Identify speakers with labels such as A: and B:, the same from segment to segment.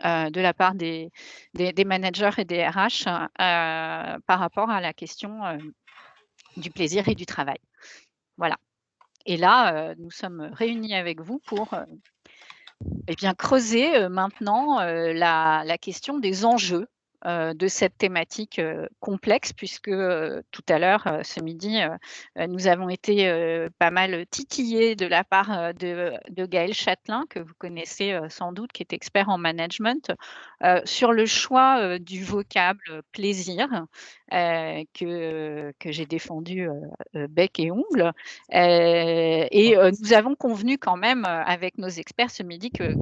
A: de la part des managers et des RH par rapport à la question du plaisir et du travail. Voilà. Et là, nous sommes réunis avec vous pour eh bien, creuser maintenant la question des enjeux de cette thématique complexe, puisque tout à l'heure, ce midi, nous avons été pas mal titillés de la part de Gaël Châtelain, que vous connaissez sans doute, qui est expert en management, sur le choix du vocable plaisir, que j'ai défendu bec et ongles. Nous avons convenu quand même avec nos experts ce midi que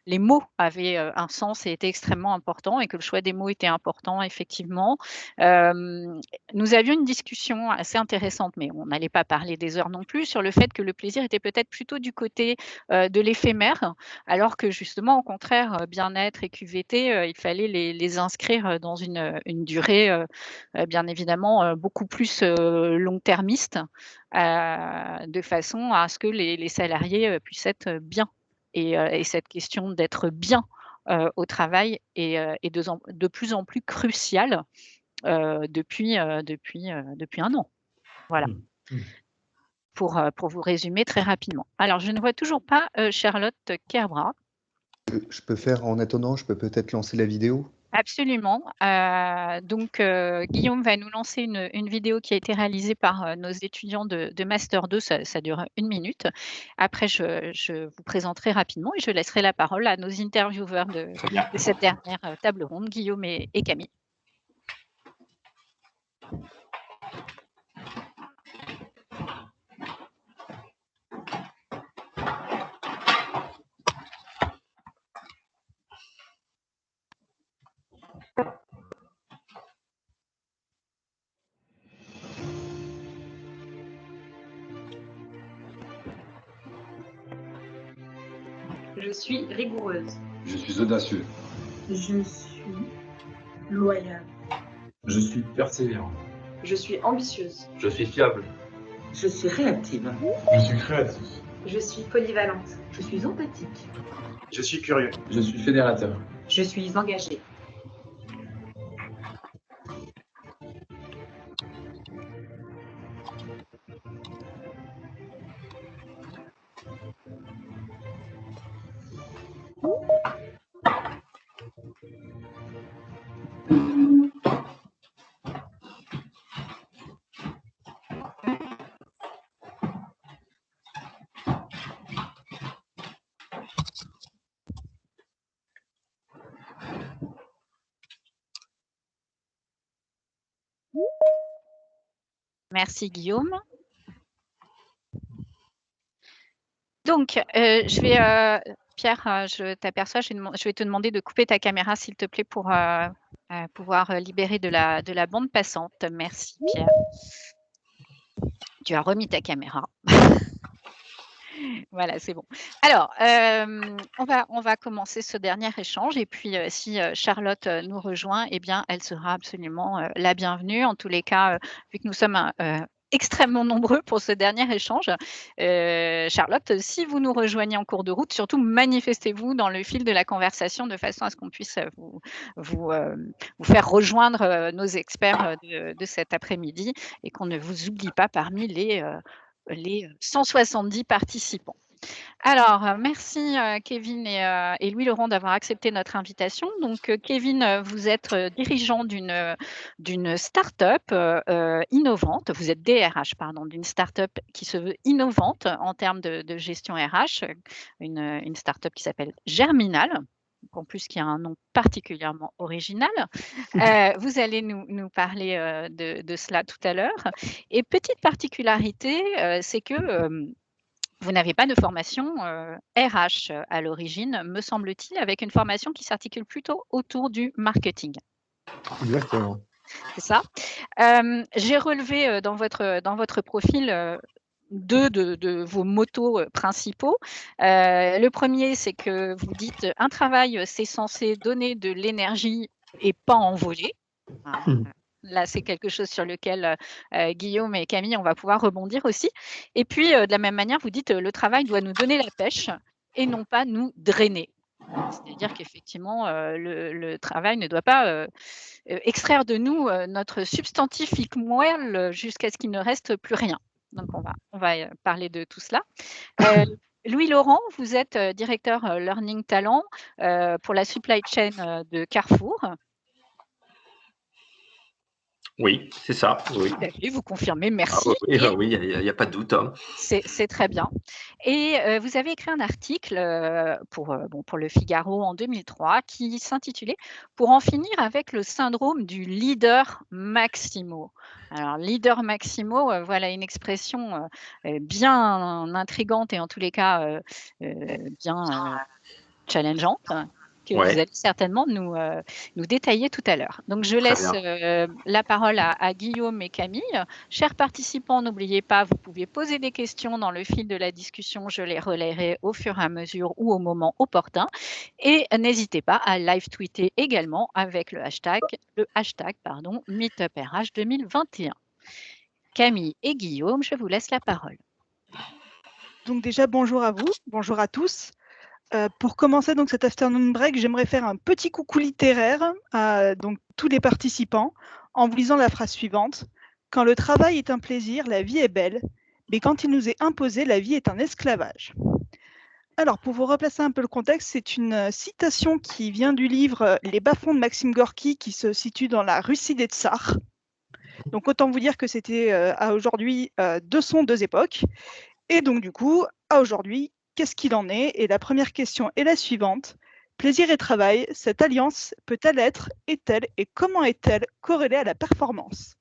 A: les mots avaient un sens et étaient extrêmement importants et que le choix des mots était important effectivement. Nous avions une discussion assez intéressante, mais on n'allait pas parler des heures non plus, sur le fait que le plaisir était peut-être plutôt du côté de l'éphémère, alors que justement au contraire bien-être et QVT, il fallait les inscrire dans une durée bien évidemment beaucoup plus long-termiste, de façon à ce que les salariés puissent être bien. Et cette question d'être bien au travail est de plus en plus cruciale depuis un an. Voilà, pour vous résumer très rapidement. Alors, je ne vois toujours pas Charlotte Kerbrat.
B: Je peux faire, en attendant, je peux peut-être lancer la vidéo?
A: Absolument. Donc, Guillaume va nous lancer une vidéo qui a été réalisée par nos étudiants de Master 2. Ça dure 1 minute. Après, je vous présenterai rapidement et je laisserai la parole à nos intervieweurs de cette dernière table ronde, Guillaume et Camille.
C: Je suis rigoureuse.
D: Je suis audacieux.
E: Je suis loyale.
F: Je suis persévérant.
C: Je suis ambitieuse.
F: Je suis fiable.
E: Je suis réactive.
F: Je suis créatif.
C: Je suis polyvalente.
E: Je suis empathique.
D: Je suis curieux.
F: Je suis fédérateur.
E: Je suis engagée.
A: Merci Guillaume. Donc, je vais, Pierre, je t'aperçois, je vais te demander de couper ta caméra, s'il te plaît, pour pouvoir libérer de la bande passante. Merci, Pierre. Tu as remis ta caméra. Voilà, c'est bon. Alors, on va commencer ce dernier échange et puis si Charlotte nous rejoint, eh bien, elle sera absolument la bienvenue. En tous les cas, vu que nous sommes extrêmement nombreux pour ce dernier échange. Charlotte, si vous nous rejoignez en cours de route, surtout manifestez-vous dans le fil de la conversation de façon à ce qu'on puisse vous faire rejoindre nos experts de cet après-midi et qu'on ne vous oublie pas parmi les 170 participants. Alors, merci Kevin et Louis-Laurent d'avoir accepté notre invitation. Donc, Kevin, vous êtes dirigeant d'une start-up innovante. Vous êtes DRH, pardon, d'une start-up qui se veut innovante en termes de gestion RH, une start-up qui s'appelle Germinal. En plus, qui a un nom particulièrement original. Vous allez nous parler de cela tout à l'heure. Et petite particularité, c'est que vous n'avez pas de formation RH à l'origine, me semble-t-il, avec une formation qui s'articule plutôt autour du marketing.
B: Exactement.
A: C'est ça. J'ai relevé dans votre profil deux de vos mottos principaux. Le premier, c'est que vous dites « un travail, c'est censé donner de l'énergie et pas en voler ». Là, c'est quelque chose sur lequel Guillaume et Camille, on va pouvoir rebondir aussi. Et puis, de la même manière, vous dites le travail doit nous donner la pêche et non pas nous drainer. C'est-à-dire qu'effectivement, le travail ne doit pas extraire de nous notre substantifique moelle jusqu'à ce qu'il ne reste plus rien. Donc, on va parler de tout cela. Louis Laurent, vous êtes directeur Learning Talent pour la supply chain de Carrefour.
G: Oui, c'est ça. Oui.
A: Et vous confirmez, merci.
G: Oui, il n'y a pas de doute. Hein.
A: C'est très bien. Et vous avez écrit un article pour Le Figaro en 2003 qui s'intitulait « Pour en finir avec le syndrome du leader maximo ». Alors, leader maximo, voilà une expression bien intrigante et en tous les cas bien challengeante, que vous allez certainement nous détailler tout à l'heure. Donc, je laisse la parole à Guillaume et Camille. Chers participants, n'oubliez pas, vous pouvez poser des questions dans le fil de la discussion. Je les relayerai au fur et à mesure ou au moment opportun. Et n'hésitez pas à live tweeter également avec le hashtag MeetupRH 2021. Camille et Guillaume, je vous laisse la parole.
H: Donc déjà, bonjour à vous, bonjour à tous. Pour commencer donc cet afternoon break, j'aimerais faire un petit coucou littéraire à donc, tous les participants en vous lisant la phrase suivante. « Quand le travail est un plaisir, la vie est belle, mais quand il nous est imposé, la vie est un esclavage. » Alors, pour vous replacer un peu le contexte, c'est une citation qui vient du livre « Les bas-fonds de Maxime Gorky » qui se situe dans la Russie des Tsars. Donc, autant vous dire que c'était à aujourd'hui deux sons, deux époques. Et donc, du coup, à aujourd'hui, qu'est-ce qu'il en est? Et la première question est la suivante. Plaisir et travail, cette alliance peut-elle être, est-elle et comment est-elle corrélée à la performance?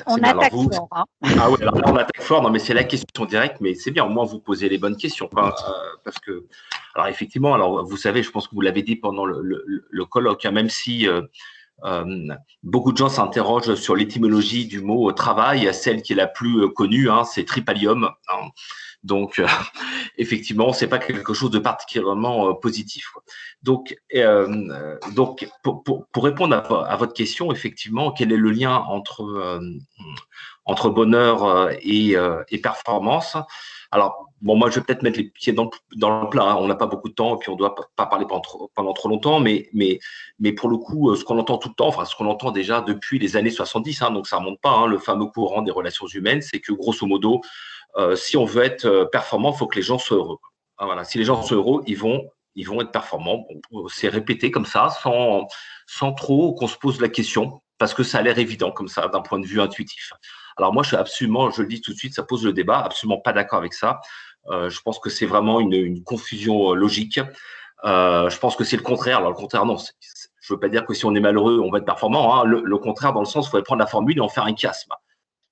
A: On attaque fort. Hein.
G: Ah oui, alors là, on attaque fort. Non, mais c'est la question directe, mais c'est bien. Au moins, vous posez les bonnes questions. Parce que, alors effectivement, alors vous savez, je pense que vous l'avez dit pendant le colloque, hein, même si beaucoup de gens s'interrogent sur l'étymologie du mot travail, celle qui est la plus connue, hein, c'est tripalium. Hein. Donc, effectivement, c'est pas quelque chose de particulièrement positif. Quoi. Donc, pour répondre à votre question, effectivement, quel est le lien entre bonheur et performance? Alors, bon, moi, je vais peut-être mettre les pieds dans le plat. Hein. On n'a pas beaucoup de temps et puis on ne doit pas parler pendant trop longtemps. Mais pour le coup, ce qu'on entend tout le temps, enfin, ce qu'on entend déjà depuis les années 70, hein, donc ça ne remonte pas, hein, le fameux courant des relations humaines, c'est que grosso modo, si on veut être performant, il faut que les gens soient heureux. Ah, voilà. Si les gens sont heureux, ils vont être performants. Bon, c'est répété comme ça, sans trop qu'on se pose la question, parce que ça a l'air évident comme ça, d'un point de vue intuitif. Alors moi, je le dis tout de suite, ça pose le débat, absolument pas d'accord avec ça. Je pense que c'est vraiment une confusion logique. Je pense que c'est le contraire. Alors le contraire, non. Je veux pas dire que si on est malheureux, on va être performant. Hein. Le contraire, dans le sens, il faudrait prendre la formule et en faire un chiasme.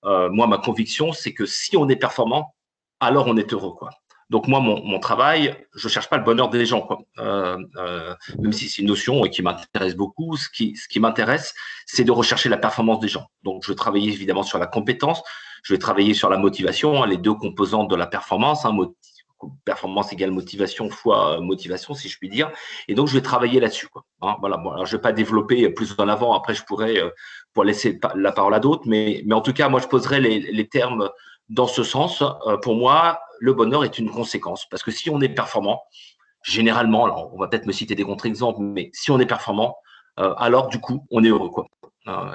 G: Moi, ma conviction, c'est que si on est performant, alors on est heureux, quoi. Donc moi, mon travail, je cherche pas le bonheur des gens, quoi. Même si c'est une notion qui m'intéresse beaucoup. Ce qui m'intéresse, c'est de rechercher la performance des gens. Donc je vais travailler évidemment sur la compétence, je vais travailler sur la motivation, hein, les deux composantes de la performance. Hein, performance égale motivation fois motivation, si je puis dire. Et donc je vais travailler là-dessus, quoi. Hein, voilà. Bon, alors je vais pas développer plus en avant. Après, je pourrais pour laisser la parole à d'autres, mais en tout cas, moi, je poserai les termes dans ce sens. Pour moi, le bonheur est une conséquence. Parce que si on est performant, généralement, alors on va peut-être me citer des contre-exemples, mais si on est performant, alors du coup, on est heureux, quoi.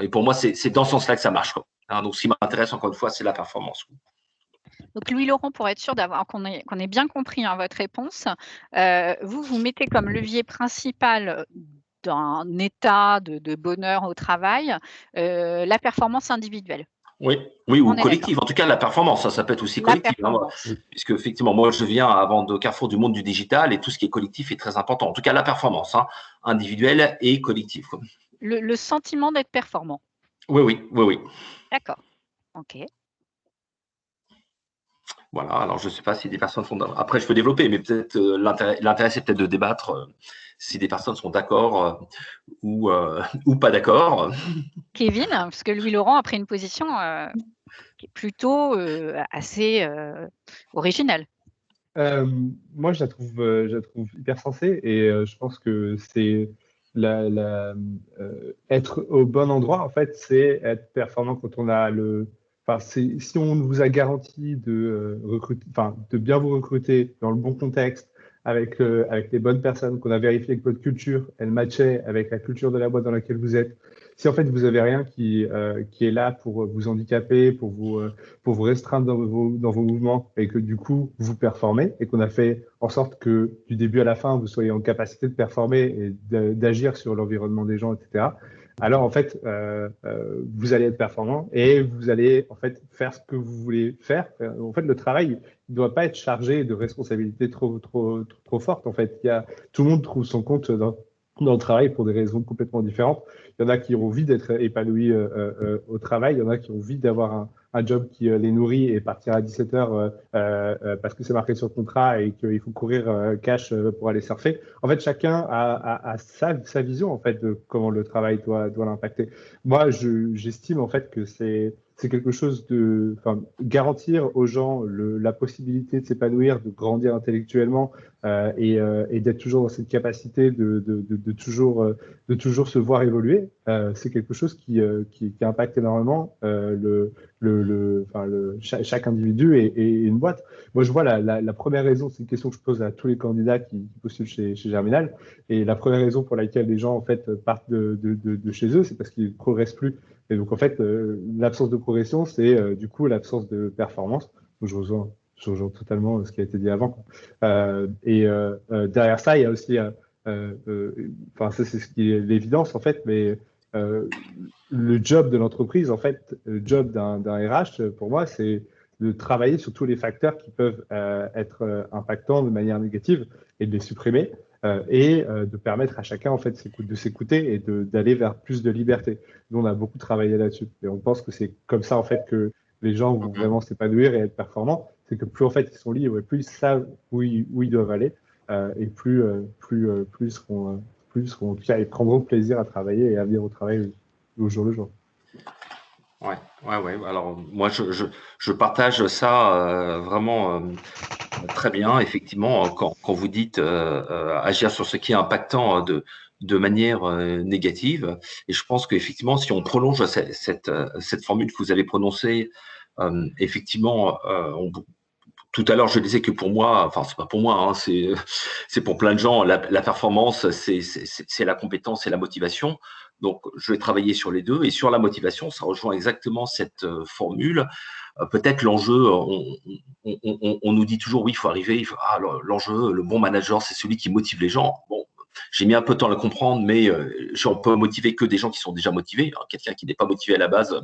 G: Et pour moi, c'est dans ce sens-là que ça marche, quoi. Hein, donc, ce qui m'intéresse, encore une fois, c'est la performance.
A: Donc, Louis Laurent, pour être sûr qu'on ait bien compris hein, votre réponse, vous mettez comme levier principal d'un état de bonheur au travail la performance individuelle.
G: Oui, ou collective. En tout cas, la performance, ça peut être aussi collectif. Hein, puisque effectivement, moi, je viens avant de Carrefour du monde du digital et tout ce qui est collectif est très important. En tout cas, la performance, hein, individuelle et collective. Quoi.
A: Le sentiment d'être performant.
G: Oui.
A: D'accord. Ok.
G: Voilà. Alors, je ne sais pas si des personnes sont. Après, je peux développer, mais peut-être l'intérêt, c'est peut-être de débattre si des personnes sont d'accord ou pas d'accord.
A: Kevin, parce que Louis Laurent a pris une position qui est plutôt assez originale.
I: Moi, je la trouve hyper sensée et je pense que c'est être au bon endroit. En fait, c'est être performant quand on a le si on vous a garanti de de bien vous recruter dans le bon contexte, avec les bonnes personnes, qu'on a vérifié que votre culture, elle matchait avec la culture de la boîte dans laquelle vous êtes. Si en fait vous avez rien qui est là pour vous handicaper, pour vous restreindre dans vos mouvements, et que du coup vous performez, et qu'on a fait en sorte que du début à la fin vous soyez en capacité de performer et d'agir sur l'environnement des gens, etc. Alors en fait vous allez être performant et vous allez en fait faire ce que vous voulez faire. En fait, le travail ne doit pas être chargé de responsabilités trop fortes. En fait, tout le monde trouve son compte dans le travail pour des raisons complètement différentes. Il y en a qui ont envie d'être épanouis au travail, il y en a qui ont envie d'avoir un job qui les nourrit et partir à 17h parce que c'est marqué sur le contrat et qu'il faut courir cash pour aller surfer. En fait, chacun a sa vision en fait de comment le travail doit l'impacter. Moi, j'estime en fait que c'est quelque chose garantir aux gens la possibilité de s'épanouir, de grandir intellectuellement et d'être toujours dans cette capacité de toujours se voir évoluer. C'est quelque chose qui impacte énormément chaque individu et une boîte. Moi, je vois la première raison, c'est une question que je pose à tous les candidats qui postulent chez Germinal, et la première raison pour laquelle les gens en fait partent de chez eux, c'est parce qu'ils ne progressent plus. Et donc en fait, l'absence de progression, c'est du coup l'absence de performance. Donc, je rejoins totalement ce qui a été dit avant. Derrière ça, il y a aussi, ça c'est ce qui est l'évidence en fait, mais le job de l'entreprise, en fait, le job d'un RH, pour moi, c'est de travailler sur tous les facteurs qui peuvent être impactants de manière négative et de les supprimer et de permettre à chacun en fait de s'écouter et d'aller vers plus de liberté. Nous, on a beaucoup travaillé là-dessus et on pense que c'est comme ça en fait que les gens vont vraiment s'épanouir et être performants. C'est que plus en fait ils sont libres et plus ils savent où ils doivent aller et plus seront ils prendront plaisir à travailler et à venir au travail au jour le jour.
G: Ouais. Alors moi, je partage ça vraiment très bien. Effectivement, quand vous dites agir sur ce qui est impactant de manière négative, et je pense qu'effectivement, si on prolonge cette formule que vous avez prononcée, effectivement, tout à l'heure, je disais que pour moi, enfin, c'est pas pour moi, hein, c'est pour plein de gens, la performance, c'est la compétence et la motivation. Donc, je vais travailler sur les deux. Et sur la motivation, ça rejoint exactement cette formule. Peut-être l'enjeu, on nous dit toujours, oui, il faut arriver, l'enjeu, le bon manager, c'est celui qui motive les gens. Bon, j'ai mis un peu de temps à le comprendre, mais on peut motiver que des gens qui sont déjà motivés. Alors, quelqu'un qui n'est pas motivé à la base,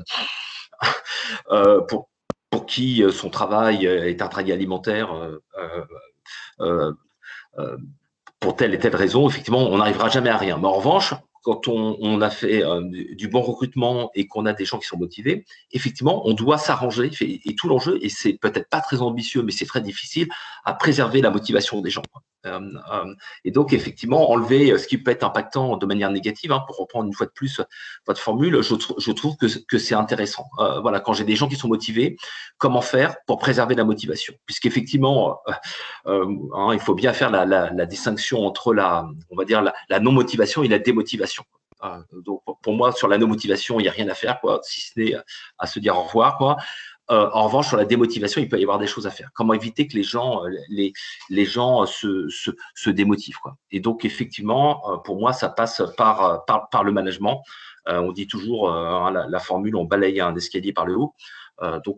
G: pour qui son travail est un travail alimentaire pour telle et telle raison, effectivement, on n'arrivera jamais à rien. Mais en revanche, quand on a fait du bon recrutement et qu'on a des gens qui sont motivés, effectivement, on doit s'arranger. Et tout l'enjeu, et c'est peut-être pas très ambitieux, mais c'est très difficile, à préserver la motivation des gens. Et donc, effectivement, enlever ce qui peut être impactant de manière négative, pour reprendre une fois de plus votre formule, je trouve que c'est intéressant. Voilà, quand j'ai des gens qui sont motivés, comment faire pour préserver la motivation? Puisqu'effectivement, il faut bien faire la distinction entre on va dire la non-motivation et la démotivation. Donc, pour moi, sur la non-motivation, il n'y a rien à faire, si ce n'est à se dire au revoir, en revanche, sur la démotivation, il peut y avoir des choses à faire. Comment éviter que les gens se démotivent, Et donc, effectivement, pour moi, ça passe par le management. On dit toujours la formule, on balaye un escalier par le haut. Donc,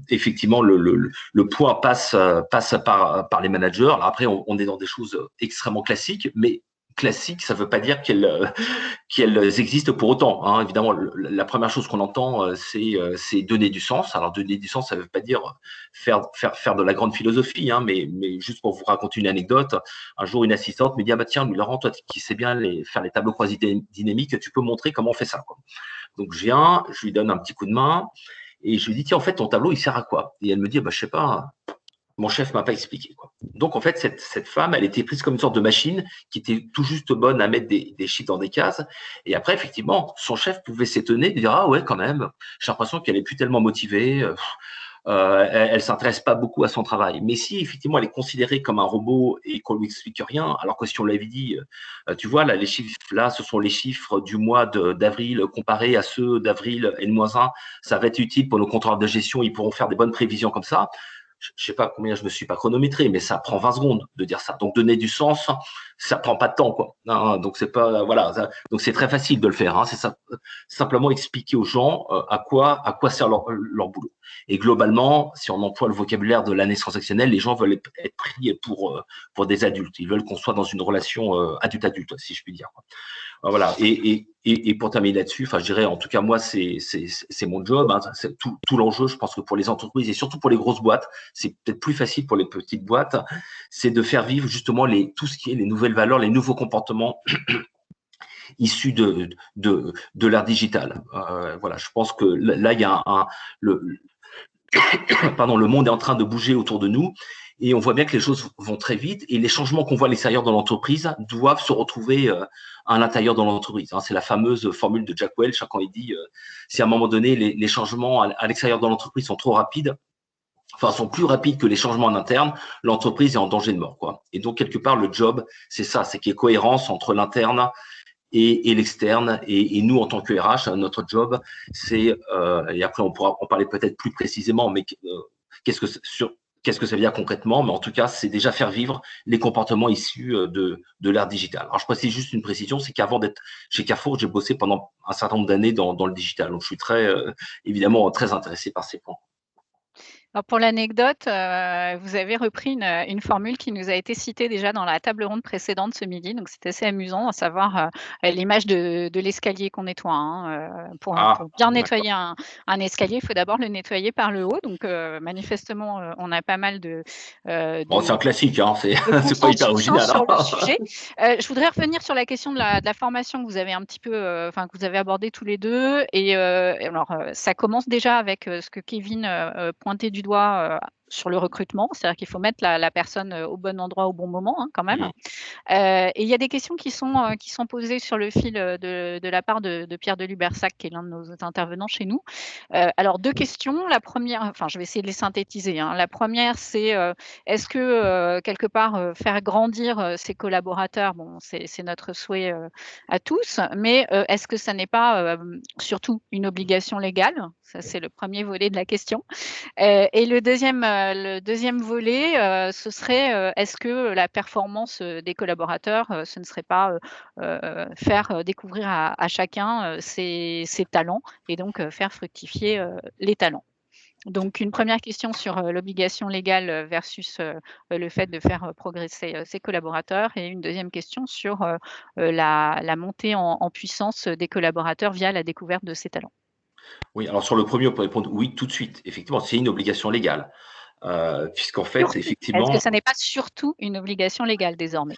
G: effectivement, le point passe par les managers. Alors après, on est dans des choses extrêmement classiques, mais classique, ça ne veut pas dire qu'elles existent pour autant. Évidemment, la première chose qu'on entend, c'est donner du sens. Alors, donner du sens, ça ne veut pas dire faire de la grande philosophie, mais juste pour vous raconter une anecdote, un jour, une assistante me dit « Ah bah tiens, Laurent, toi qui sais bien faire les tableaux croisés dynamiques, tu peux montrer comment on fait ça ». Donc, je viens, je lui donne un petit coup de main et je lui dis « Tiens, en fait, ton tableau, il sert à quoi ?» Et elle me dit « Je ne sais pas. » Mon chef m'a pas expliqué. Donc, en fait, cette femme, elle était prise comme une sorte de machine qui était tout juste bonne à mettre des chiffres dans des cases. Et après, effectivement, son chef pouvait s'étonner de dire « Ah ouais, quand même, j'ai l'impression qu'elle est plus tellement motivée. elle s'intéresse pas beaucoup à son travail. Mais si effectivement elle est considérée comme un robot et qu'on lui explique rien, alors que si on l'avait dit, tu vois là, les chiffres là, ce sont les chiffres du mois d'avril comparés à ceux d'avril N-1, ça va être utile pour nos contrôleurs de gestion, ils pourront faire des bonnes prévisions comme ça. Je sais pas combien je me suis pas chronométré, mais ça prend 20 secondes de dire ça. Donc donner du sens, ça prend pas de temps, quoi. Non, donc c'est pas voilà. Donc c'est très facile de le faire. C'est ça, simplement expliquer aux gens à quoi sert leur boulot. Et globalement, si on emploie le vocabulaire de l'analyse transactionnelle, les gens veulent être pris pour des adultes. Ils veulent qu'on soit dans une relation adulte-adulte, si je puis dire. Voilà. Et pour terminer là-dessus, je dirais, en tout cas, moi, c'est mon job. C'est tout l'enjeu, je pense que pour les entreprises et surtout pour les grosses boîtes, c'est peut-être plus facile pour les petites boîtes, c'est de faire vivre justement tout ce qui est les nouvelles valeurs, les nouveaux comportements issus de l'ère digitale. Voilà, je pense que là, il y a le monde est en train de bouger autour de nous. Et on voit bien que les choses vont très vite et les changements qu'on voit à l'extérieur de l'entreprise doivent se retrouver à l'intérieur de l'entreprise. C'est la fameuse formule de Jack Welch quand il dit si à un moment donné les changements à l'extérieur de l'entreprise sont trop rapides, sont plus rapides que les changements en interne, l'entreprise est en danger de mort, quoi. Et donc quelque part le job, c'est ça, c'est qu'il y ait cohérence entre l'interne et l'externe. Et nous en tant que RH, notre job, c'est et après on pourra en parler peut-être plus précisément, mais qu'est-ce que ça veut dire concrètement? Mais en tout cas, c'est déjà faire vivre les comportements issus de l'ère digitale. Alors, je précise juste une précision, c'est qu'avant d'être chez Carrefour, j'ai bossé pendant un certain nombre d'années dans le digital. Donc, je suis évidemment très intéressé par ces points.
A: Alors pour l'anecdote, vous avez repris une formule qui nous a été citée déjà dans la table ronde précédente ce midi, donc c'est assez amusant, à savoir l'image de l'escalier qu'on nettoie. Pour bien nettoyer un escalier, il faut d'abord le nettoyer par le haut, donc manifestement, on a pas mal de…
G: c'est un classique, c'est pas hyper original.
A: Sur le sujet. Je voudrais revenir sur la question de la formation que vous avez un petit peu, que vous avez abordé tous les deux, et alors ça commence déjà avec ce que Kevin pointait du doigt sur le recrutement, c'est-à-dire qu'il faut mettre la personne au bon endroit au bon moment, quand même. Et il y a des questions qui sont posées sur le fil de la part de Pierre Delubersac, qui est l'un de nos intervenants chez nous. Alors, deux questions. La première, je vais essayer de les synthétiser. La première, c'est est-ce que quelque part faire grandir ses collaborateurs, c'est notre souhait à tous, mais est-ce que ça n'est pas surtout une obligation légale? Ça, c'est le premier volet de la question. Et le deuxième volet, ce serait est-ce que la performance des collaborateurs, ce ne serait pas faire découvrir à chacun ses talents et donc faire fructifier les talents. Donc, une première question sur l'obligation légale versus le fait de faire progresser ses collaborateurs, et une deuxième question sur la montée en puissance des collaborateurs via la découverte de ses talents.
G: Oui, alors sur le premier, on peut répondre oui tout de suite. Effectivement, c'est une obligation légale. Puisqu'en fait, effectivement…
A: Est-ce que ça n'est pas surtout une obligation légale désormais?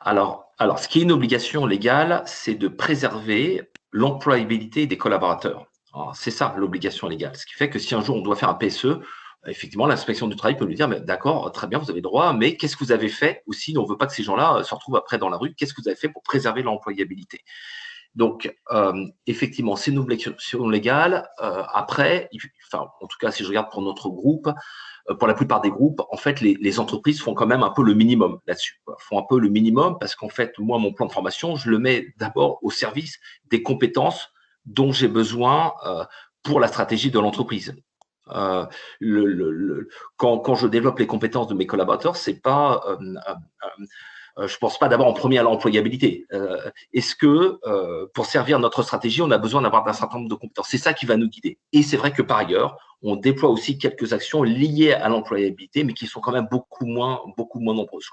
G: Alors, ce qui est une obligation légale, c'est de préserver l'employabilité des collaborateurs. C'est ça l'obligation légale. Ce qui fait que si un jour on doit faire un PSE, effectivement, l'inspection du travail peut lui dire d'accord, très bien, vous avez droit, mais qu'est-ce que vous avez fait aussi? On ne veut pas que ces gens-là se retrouvent après dans la rue. Qu'est-ce que vous avez fait pour préserver l'employabilité? Donc, effectivement, c'est une obligation légale. Après, en tout cas, si je regarde pour notre groupe, pour la plupart des groupes, en fait, les entreprises font quand même un peu le minimum là-dessus. Font un peu le minimum parce qu'en fait, moi, mon plan de formation, je le mets d'abord au service des compétences dont j'ai besoin pour la stratégie de l'entreprise. Quand je développe les compétences de mes collaborateurs, c'est pas… je pense pas d'abord en premier à l'employabilité. Est-ce que pour servir notre stratégie, on a besoin d'avoir un certain nombre de compétences? C'est ça qui va nous guider. Et c'est vrai que par ailleurs, on déploie aussi quelques actions liées à l'employabilité, mais qui sont quand même beaucoup moins nombreuses.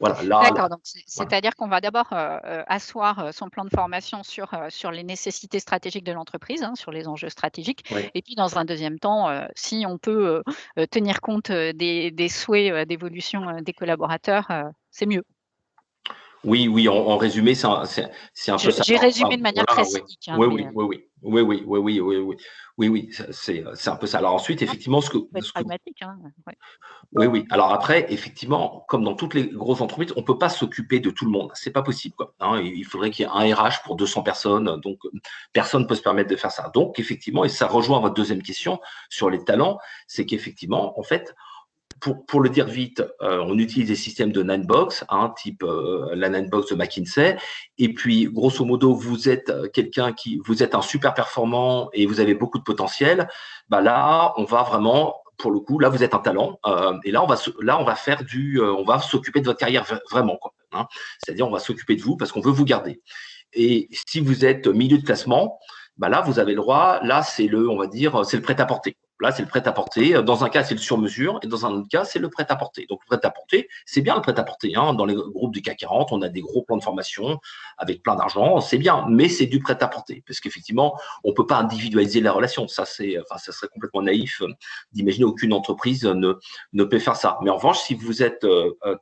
G: Voilà,
A: d'accord, donc c'est-à-dire qu'on va d'abord asseoir son plan de formation sur les nécessités stratégiques de l'entreprise, sur les enjeux stratégiques. Oui. Et puis, dans un deuxième temps, si on peut tenir compte des souhaits d'évolution des collaborateurs, c'est mieux.
G: Oui, oui, en résumé, c'est un peu ça.
A: J'ai résumé de manière très
G: Voilà, oui.
A: cynique. Hein,
G: Oui,
A: mais,
G: oui, oui, oui, oui, oui, oui, oui, oui, oui, oui, c'est un peu ça. Alors ensuite, effectivement,
A: faut être pragmatique. Hein, ouais.
G: oui, oui. Alors après, effectivement, comme dans toutes les grosses entreprises, on ne peut pas s'occuper de tout le monde. C'est pas possible, quoi. Hein, il faudrait qu'il y ait un RH pour 200 personnes. Donc, personne ne peut se permettre de faire ça. Donc, effectivement, et ça rejoint votre deuxième question sur les talents, c'est qu'effectivement, en fait, pour le dire vite, on utilise des systèmes de 9box, type la 9box de McKinsey. Et puis, grosso modo, vous êtes vous êtes un super performant et vous avez beaucoup de potentiel. Bah là, on va vraiment, pour le coup, là, vous êtes un talent. Et là, on va faire on va s'occuper de votre carrière vraiment, quoi. Hein. C'est-à-dire, on va s'occuper de vous parce qu'on veut vous garder. Et si vous êtes milieu de classement, bah là, vous avez le droit. Là, on va dire, c'est le prêt-à-porter. Là, c'est le prêt-à-porter. Dans un cas, c'est le sur-mesure et dans un autre cas, c'est le prêt-à-porter. Donc, le prêt-à-porter, c'est bien le prêt-à-porter. Hein. Dans les groupes du CAC 40, on a des gros plans de formation avec plein d'argent. C'est bien, mais c'est du prêt-à-porter parce qu'effectivement, on ne peut pas individualiser la relation. Ça serait complètement naïf d'imaginer aucune entreprise ne peut faire ça. Mais en revanche, si vous êtes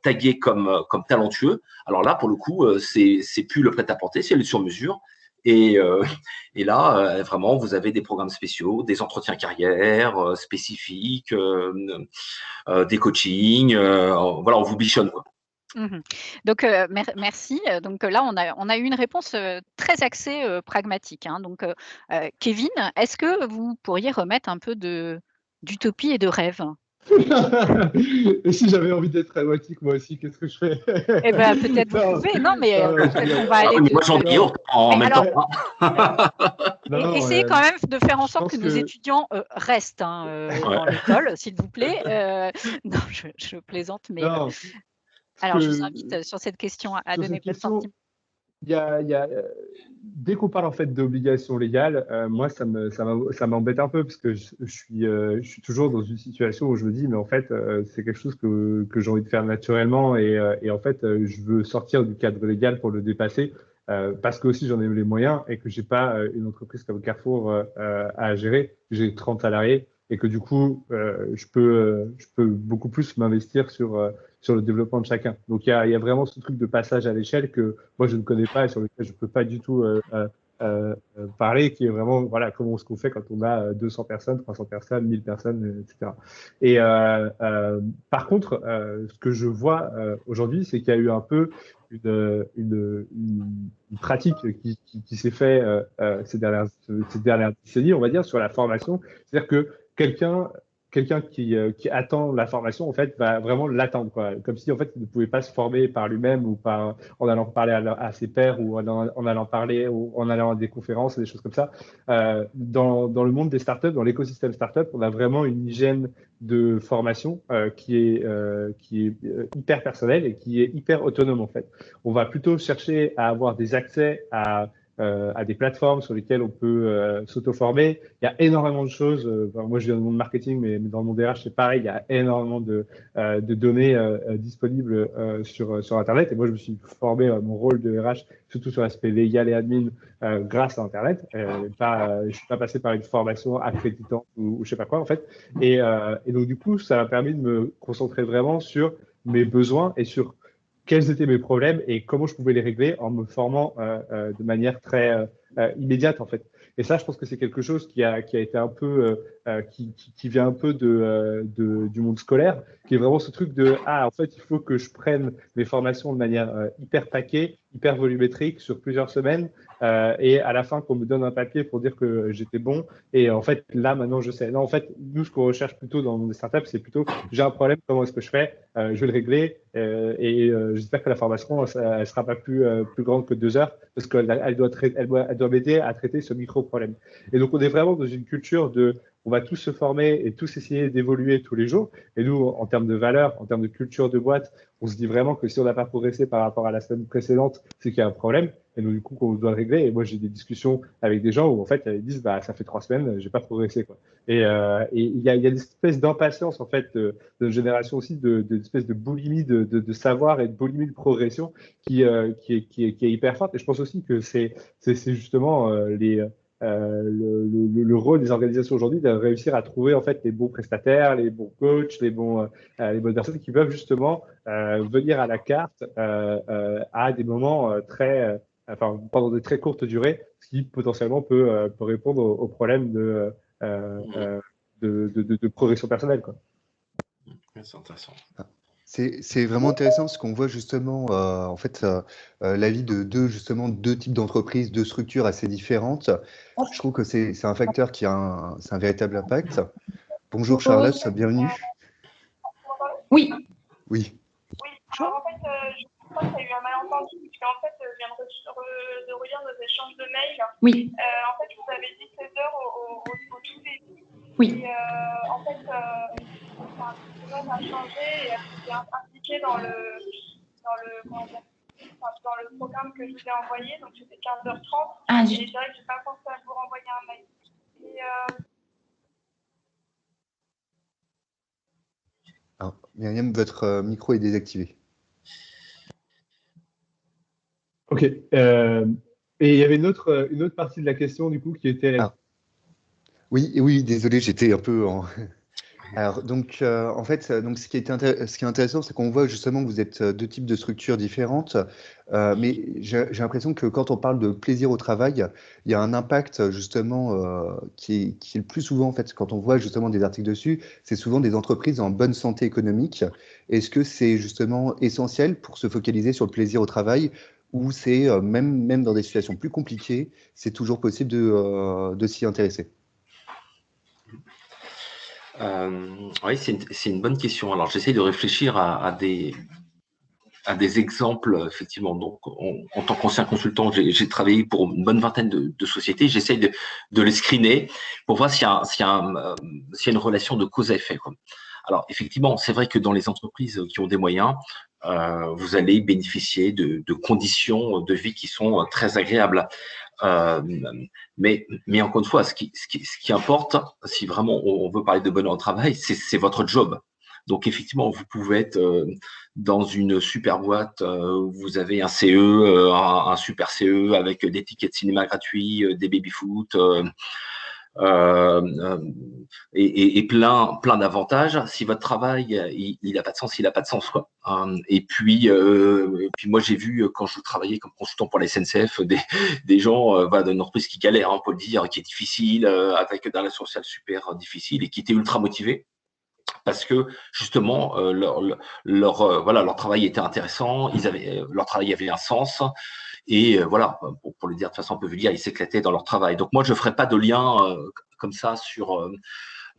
G: tagué comme talentueux, alors là, pour le coup, c'est plus le prêt-à-porter, c'est le sur-mesure. Et là, vraiment, vous avez des programmes spéciaux, des entretiens carrière spécifiques, des coachings. Voilà, on vous bichonne, quoi.
A: Mmh. Donc, merci. Donc là, on a eu une réponse très axée pragmatique. Hein. Donc, Kevin, est-ce que vous pourriez remettre un peu d'utopie et de rêve?
I: Et si j'avais envie d'être pragmatique, moi aussi, qu'est-ce que je fais?
A: Eh ben, peut-être vous pouvez. Non, mais peut-être qu'on va aller.
G: Moi, j'en ai en même temps.
A: Essayez quand même de faire en sorte que nos étudiants restent dans l'école, s'il vous plaît. Non, je plaisante, mais alors je vous invite sur cette question à donner votre sentiment.
I: Dès qu'on parle en fait d'obligations légales, moi ça m'embête un peu parce que je suis toujours dans une situation où je me dis mais en fait c'est quelque chose que j'ai envie de faire naturellement et en fait je veux sortir du cadre légal pour le dépasser parce que aussi j'en ai les moyens et que j'ai pas une entreprise comme Carrefour à gérer. J'ai 30 salariés et que du coup je peux beaucoup plus m'investir sur le développement de chacun. Donc, il y a vraiment ce truc de passage à l'échelle que moi, je ne connais pas et sur lequel je ne peux pas du tout parler, qui est vraiment, voilà, comment ce qu'on fait quand on a 200 personnes, 300 personnes, 1000 personnes, etc. Et par contre, ce que je vois aujourd'hui, c'est qu'il y a eu un peu une pratique qui s'est fait ces dernières décennies, on va dire, sur la formation. C'est-à-dire que quelqu'un qui attend la formation, en fait, va vraiment l'attendre, quoi. Comme si, en fait, il ne pouvait pas se former par lui-même ou en allant parler à ses pairs ou en allant parler ou en allant à des conférences, des choses comme ça. Dans le monde des startups, dans l'écosystème startup, on a vraiment une hygiène de formation qui est hyper personnelle et qui est hyper autonome, en fait. On va plutôt chercher à avoir des accès à des plateformes sur lesquelles on peut s'auto-former. Il y a énormément de choses. Moi, je viens du monde marketing, mais dans le monde RH, c'est pareil. Il y a énormément de données disponibles sur Internet. Et moi, je me suis formé à mon rôle de RH, surtout sur l'aspect légal et admin, grâce à Internet. Je suis pas passé par une formation accréditante ou je sais pas quoi, en fait. Et donc, du coup, ça m'a permis de me concentrer vraiment sur mes besoins et sur quels étaient mes problèmes et comment je pouvais les régler en me formant de manière très immédiate, en fait. Et ça, je pense que c'est quelque chose qui a été un peu, qui vient un peu du monde scolaire, qui est vraiment ce truc de en fait, il faut que je prenne mes formations de manière hyper paquée, hyper volumétrique sur plusieurs semaines, et à la fin qu'on me donne un papier pour dire que j'étais bon. Et en fait, là maintenant, je sais. Non, en fait, nous, ce qu'on recherche plutôt dans les startups, c'est plutôt j'ai un problème, comment est-ce que je fais, je vais le régler, et j'espère que la formation, elle sera pas plus grande que 2 heures, parce qu'elle doit m'aider à traiter ce micro-problème. Et donc, on est vraiment dans une culture on va tous se former et tous essayer d'évoluer tous les jours. Et nous, en termes de valeur, en termes de culture de boîte, on se dit vraiment que si on n'a pas progressé par rapport à la semaine précédente, c'est qu'il y a un problème. Et donc, du coup, qu'on doit le régler. Et moi, j'ai des discussions avec des gens où, en fait, ils disent, ça fait 3 semaines, j'ai pas progressé, quoi. Et il y a des espèces d'impatience, en fait, de génération aussi, d'espèces de boulimie de savoir et de boulimie de progression qui est hyper forte. Et je pense aussi que c'est justement le rôle des organisations aujourd'hui de réussir à trouver en fait les bons prestataires, les bons coachs, les bonnes personnes qui peuvent justement venir à la carte à des moments pendant de très courtes durées, ce qui potentiellement peut répondre aux problèmes de progression personnelle, quoi.
G: C'est intéressant.
B: C'est vraiment intéressant parce qu'on voit justement en fait l'avis de deux types d'entreprises, deux structures assez différentes. Je trouve que c'est un facteur qui a c'est un véritable impact. Bonjour Charlotte, bienvenue.
J: Oui.
B: Oui.
J: Alors, en fait, je crois qu'il y a eu un malentendu, puisqu'en fait, je viens de relire nos échanges de mails. Oui. En fait, je vous avais dit 16 heures au tout début. Oui. Et en fait, le domaine a changé et elle s'est impliquée dans le programme que je vous ai envoyé, donc c'était 15h30. Ah, et c'est vrai que je n'ai pas pensé à vous renvoyer un mail. Et,
B: Alors, Myriam, votre micro est désactivé.
I: Ok. Et il y avait une autre partie de la question, du coup, qui était…
B: Oui, désolé, j'étais un peu en… Alors, donc, en fait, donc, ce qui est intéressant, c'est qu'on voit justement que vous êtes deux types de structures différentes, mais j'ai l'impression que quand on parle de plaisir au travail, il y a un impact justement qui est le plus souvent, en fait, quand on voit justement des articles dessus, c'est souvent des entreprises en bonne santé économique. Est-ce que c'est justement essentiel pour se focaliser sur le plaisir au travail, ou c'est même dans des situations plus compliquées, c'est toujours possible de s'y intéresser?
G: Oui, c'est une bonne question. Alors, j'essaie de réfléchir à des exemples, effectivement. Donc, en tant qu'ancien consultant, j'ai travaillé pour une bonne vingtaine de sociétés. J'essaie de les screener pour voir s'il y a une relation de cause à effet, quoi. Alors, effectivement, c'est vrai que dans les entreprises qui ont des moyens, vous allez bénéficier de conditions de vie qui sont très agréables. Mais encore une fois, ce qui importe, si vraiment on veut parler de bonheur au travail, c'est votre job. Donc effectivement, vous pouvez être dans une super boîte où vous avez un CE, un super CE avec des tickets de cinéma gratuits, des baby-foot et plein d'avantages. Si votre travail il a pas de sens, il a pas de sens, quoi. Et puis moi j'ai vu quand je travaillais comme consultant pour la SNCF des gens d'une entreprise qui galère, on peut le dire, qui est difficile, avec un relation sociale super difficile et qui étaient ultra motivés. Parce que justement leur travail était intéressant, leur travail avait un sens et voilà, pour le dire de façon un peu vulgaire, ils s'éclataient dans leur travail. Donc moi je ferai pas de lien comme ça sur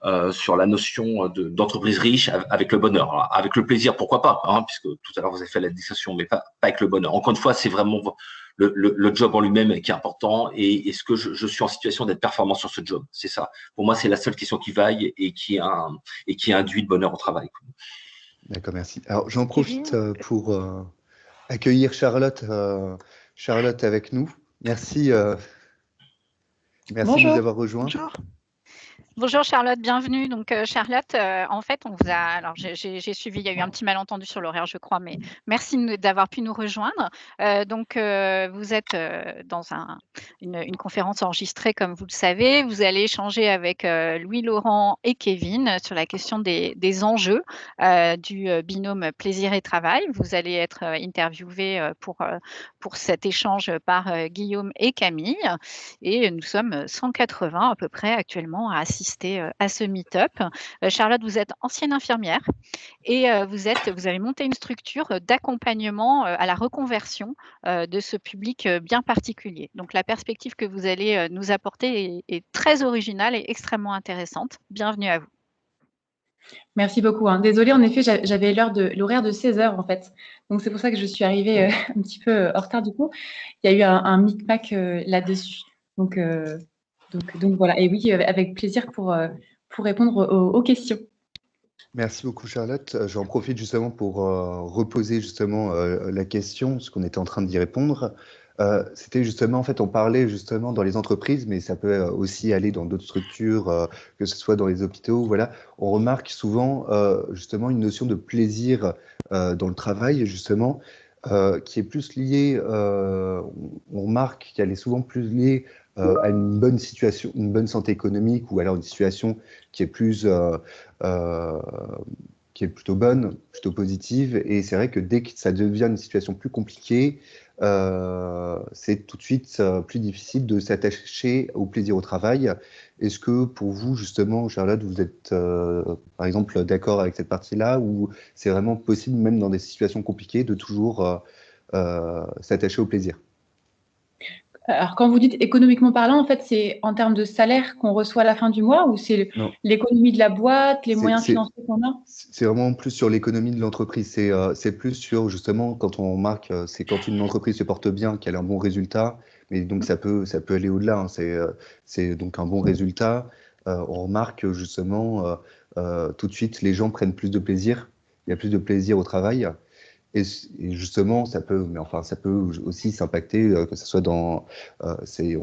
G: la notion d'entreprise riche avec le bonheur. Alors, avec le plaisir, pourquoi pas, hein, puisque tout à l'heure vous avez fait la distinction, mais pas avec le bonheur. Encore une fois, c'est vraiment le job en lui-même qui est important et est-ce que je suis en situation d'être performant sur ce job? C'est ça. Pour moi, c'est la seule question qui vaille et qui induit le bonheur au travail.
B: D'accord, merci. Alors, j'en profite pour accueillir Charlotte avec nous. Merci de nous avoir rejoints.
H: Bonjour.
A: Bonjour Charlotte, bienvenue. Donc Charlotte, en fait, on vous a, alors j'ai suivi, il y a eu un petit malentendu sur l'horaire, je crois, mais merci d'avoir pu nous rejoindre. Donc vous êtes dans une conférence enregistrée, comme vous le savez. Vous allez échanger avec Louis-Laurent et Kevin sur la question des enjeux du binôme plaisir et travail. Vous allez être interviewé pour cet échange par Guillaume et Camille. Et nous sommes 180 à peu près actuellement à assister à ce meet-up. Charlotte, vous êtes ancienne infirmière et vous avez monté une structure d'accompagnement à la reconversion de ce public bien particulier. Donc la perspective que vous allez nous apporter est très originale et extrêmement intéressante. Bienvenue à vous.
J: Merci beaucoup. Désolée, en effet, j'avais l'horaire de 16 heures en fait. Donc c'est pour ça que je suis arrivée un petit peu en retard du coup. Il y a eu un micmac là-dessus. Donc voilà, et oui, avec plaisir pour répondre aux questions.
B: Merci beaucoup Charlotte. J'en profite justement pour reposer justement la question, parce qu'on était en train d'y répondre. C'était justement, en fait, on parlait justement dans les entreprises, mais ça peut aussi aller dans d'autres structures, que ce soit dans les hôpitaux. Voilà, on remarque souvent justement une notion de plaisir dans le travail, justement, qui est plus liée, on remarque qu'elle est souvent plus liée à une bonne situation, une bonne santé économique, ou alors une situation qui est qui est plutôt bonne, plutôt positive. Et c'est vrai que dès que ça devient une situation plus compliquée, c'est tout de suite plus difficile de s'attacher au plaisir au travail. Est-ce que pour vous, justement, Charlotte, vous êtes par exemple d'accord avec cette partie-là, ou c'est vraiment possible, même dans des situations compliquées, de toujours s'attacher au plaisir?
J: Alors, quand vous dites économiquement parlant, en fait, c'est en termes de salaire qu'on reçoit à la fin du mois, ou c'est
B: Non.
J: l'économie de la boîte, les
B: C'est-
J: moyens
B: c'est-
J: financiers qu'on a?
B: C'est vraiment plus sur l'économie de l'entreprise. C'est plus sur, justement, quand on marque, c'est quand une entreprise se porte bien, qu'elle a un bon résultat. Mais donc, ça peut aller au-delà, hein. C'est donc un bon résultat. On remarque justement, tout de suite, les gens prennent plus de plaisir. Il y a plus de plaisir au travail. Et justement, ça peut, mais enfin, ça peut aussi s'impacter, que ce soit on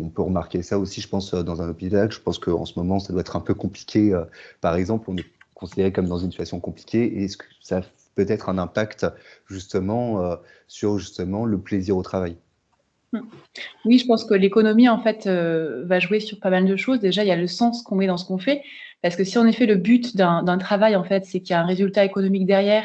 B: peut remarquer ça aussi, je pense, dans un hôpital. Je pense qu'en ce moment, ça doit être un peu compliqué. Par exemple, on est considéré comme dans une situation compliquée. Et est-ce que ça a peut-être un impact, justement, sur justement le plaisir au travail?
J: Oui, je pense que l'économie, en fait, va jouer sur pas mal de choses. Déjà, il y a le sens qu'on met dans ce qu'on fait. Parce que si en effet, le but d'un travail, en fait, c'est qu'il y a un résultat économique derrière,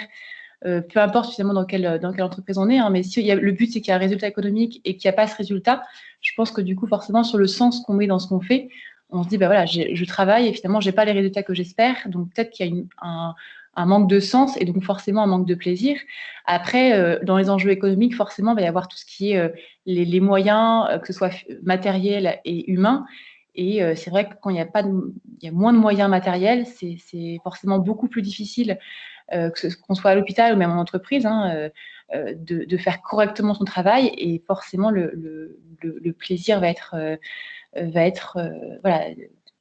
J: peu importe finalement dans quelle entreprise on est, hein, mais si le but, c'est qu'il y a un résultat économique et qu'il n'y a pas ce résultat, je pense que du coup, forcément, sur le sens qu'on met dans ce qu'on fait, on se dit, bah voilà, je travaille et finalement, j'ai pas les résultats que j'espère. Donc, peut-être qu'il y a un manque de sens et donc forcément un manque de plaisir. Après, dans les enjeux économiques, forcément, il va y avoir tout ce qui est les moyens, que ce soit matériels et humains. Et c'est vrai que quand il y a moins de moyens matériels, c'est forcément beaucoup plus difficile, qu'on soit à l'hôpital ou même en entreprise, hein, de faire correctement son travail. Et forcément, le plaisir va être voilà,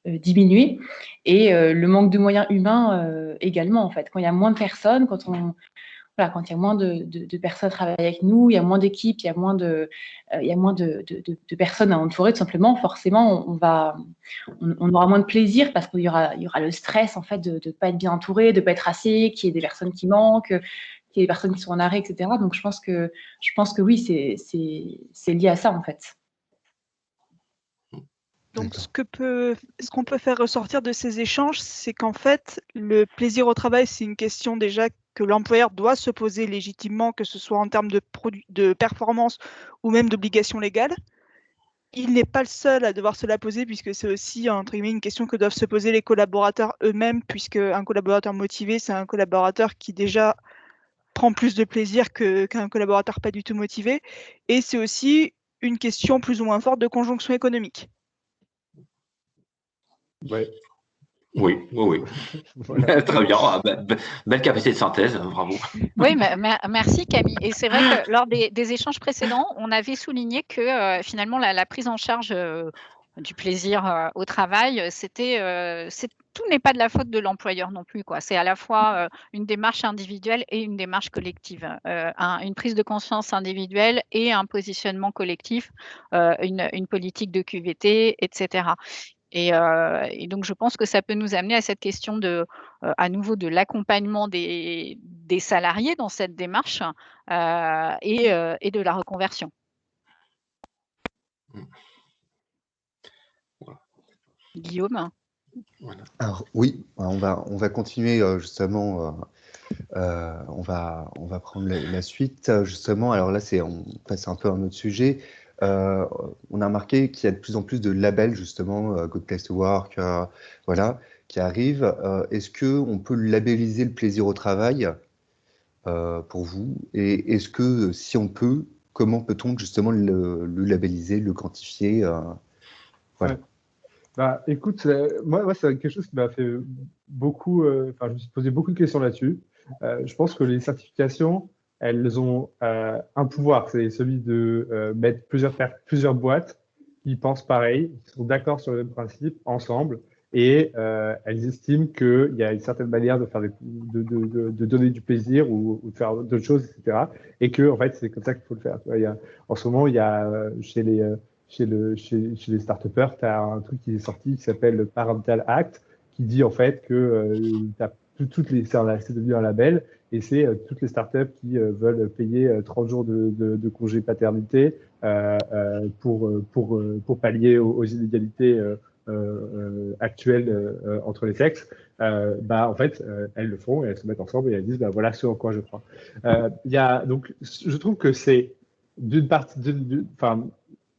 J: diminué. Et le manque de moyens humains également, en fait. Quand il y a moins de personnes, quand il y a moins de personnes qui travaillent avec nous, il y a moins d'équipes, il y a moins de personnes à entourer, tout simplement, forcément, on aura moins de plaisir parce qu'il y aura le stress, en fait, de ne pas être bien entouré, de ne pas être assez, qu'il y ait des personnes qui manquent, qu'il y ait des personnes qui sont en arrêt, etc. Donc, je pense que oui, c'est lié à ça, en fait.
H: Donc, ce qu'on peut faire ressortir de ces échanges, c'est qu'en fait, le plaisir au travail, c'est une question déjà que l'employeur doit se poser légitimement, que ce soit en termes de performance ou même d'obligation légale. Il n'est pas le seul à devoir se la poser, puisque c'est aussi, entre guillemets, une question que doivent se poser les collaborateurs eux-mêmes, puisque un collaborateur motivé, c'est un collaborateur qui déjà prend plus de plaisir qu'un collaborateur pas du tout motivé. Et c'est aussi une question plus ou moins forte de conjonction économique.
I: Ouais.
G: Oui.
I: Voilà.
G: Très bien. Ah, belle capacité de synthèse, bravo.
A: Oui, merci Camille. Et c'est vrai que lors des échanges précédents, on avait souligné que finalement la prise en charge du plaisir au travail, tout n'est pas de la faute de l'employeur non plus, quoi. C'est à la fois une démarche individuelle et une démarche collective, une prise de conscience individuelle et un positionnement collectif, une politique de QVT, etc. Et donc, je pense que ça peut nous amener à cette question à nouveau de l'accompagnement des salariés dans cette démarche et de la reconversion. Guillaume?
B: Voilà. Alors oui, on va continuer justement. On va prendre la suite justement. Alors là, on passe un peu à un autre sujet. On a remarqué qu'il y a de plus en plus de labels justement, Good Place to Work, voilà, qui arrivent. Est-ce que on peut labelliser le plaisir au travail pour vous? Et est-ce que si on peut, comment peut-on justement le labelliser, le quantifier, voilà.
I: Ouais. Bah, écoute, moi, c'est quelque chose qui m'a fait beaucoup. Enfin, je me suis posé beaucoup de questions là-dessus. Je pense que les certifications, elles ont un pouvoir, c'est celui de mettre plusieurs boîtes qui pensent pareil, qui sont d'accord sur le même principe ensemble, et elles estiment qu'il y a une certaine manière de faire de donner du plaisir ou de faire d'autres choses, etc. Et que en fait, c'est comme ça qu'il faut le faire. Tu vois, en ce moment, il y a chez les start-upers, tu as un truc qui est sorti qui s'appelle le Parental Act, qui dit en fait que tu c'est devenu un label, et c'est toutes les startups qui veulent payer 30 jours de congé paternité pour pallier aux inégalités actuelles entre les sexes. En fait, elles le font et elles se mettent ensemble et elles disent voilà ce en quoi je crois. Donc, je trouve que c'est d'une partie,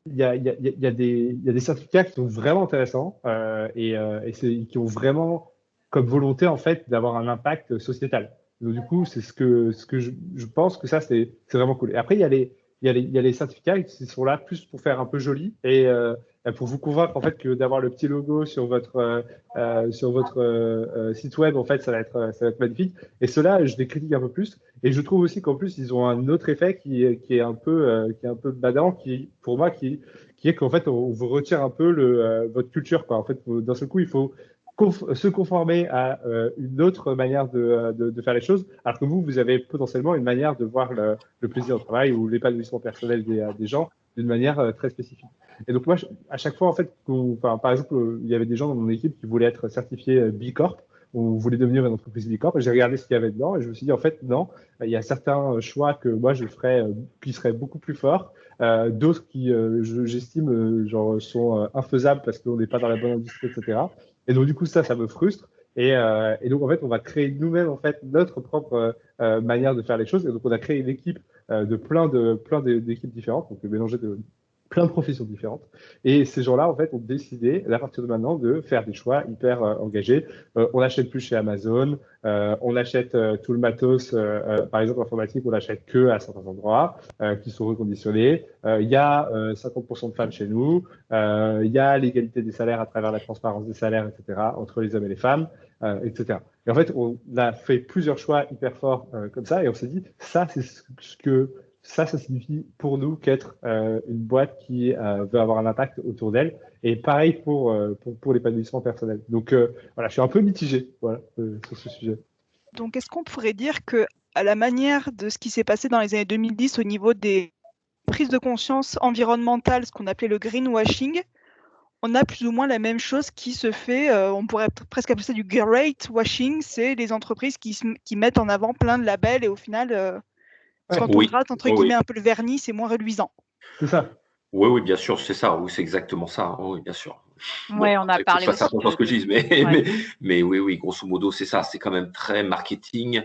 I: il y a des certificats qui sont vraiment intéressants qui ont vraiment comme volonté en fait d'avoir un impact sociétal. Donc du coup, c'est ce que je pense que ça c'est vraiment cool. Et après il y a les certificats qui sont là plus pour faire un peu joli et pour vous convaincre en fait que d'avoir le petit logo sur votre site web en fait ça va être magnifique. Et cela je les critique un peu plus. Et je trouve aussi qu'en plus ils ont un autre effet qui est un peu badant, qui pour moi qui est qu'en fait on vous retire un peu votre culture quoi. En fait d'un seul coup il faut se conformer à une autre manière de faire les choses, alors que vous avez potentiellement une manière de voir le plaisir au travail ou l'épanouissement personnel des gens d'une manière très spécifique. Et donc moi, à chaque fois, en fait, par exemple, il y avait des gens dans mon équipe qui voulaient être certifiés B Corp, ou voulaient devenir une entreprise B Corp, et j'ai regardé ce qu'il y avait dedans, et je me suis dit, en fait, non, il y a certains choix que moi, je ferais qui seraient beaucoup plus forts, d'autres qui, j'estime, genre, sont infaisables parce qu'on n'est pas dans la bonne industrie, etc. Et donc, du coup, ça me frustre. Et donc, en fait, on va créer nous-mêmes, en fait, notre propre manière de faire les choses. Et donc, on a créé une équipe de plein d'équipes différentes, donc mélanger de plein de professions différentes. Et ces gens-là, en fait, ont décidé, à partir de maintenant, de faire des choix hyper engagés. On n'achète plus chez Amazon, on achète tout le matos, par exemple, informatique, on l'achète que à certains endroits qui sont reconditionnés. Il y a 50% de femmes chez nous. Il y a l'égalité des salaires à travers la transparence des salaires, etc., entre les hommes et les femmes, etc. Et en fait, on a fait plusieurs choix hyper forts comme ça, et on s'est dit, ça, c'est ce que ça signifie pour nous qu'être une boîte qui veut avoir un impact autour d'elle. Et pareil pour l'épanouissement personnel. Donc voilà, je suis un peu mitigé sur ce sujet.
H: Donc est-ce qu'on pourrait dire que, à la manière de ce qui s'est passé dans les années 2010 au niveau des prises de conscience environnementales, ce qu'on appelait le greenwashing, on a plus ou moins la même chose qui se fait, on pourrait presque appeler ça du great washing, c'est les entreprises qui mettent en avant plein de labels et au final, quand on gratte entre guillemets un peu le vernis, c'est moins reluisant.
I: C'est ça.
G: Oui, bien sûr, c'est ça. Oui, c'est exactement ça. Oui, bien sûr.
A: Oui, on a parlé
G: aussi. Je fasse attention à ce que je dis, mais oui, grosso modo, c'est ça. C'est quand même très marketing,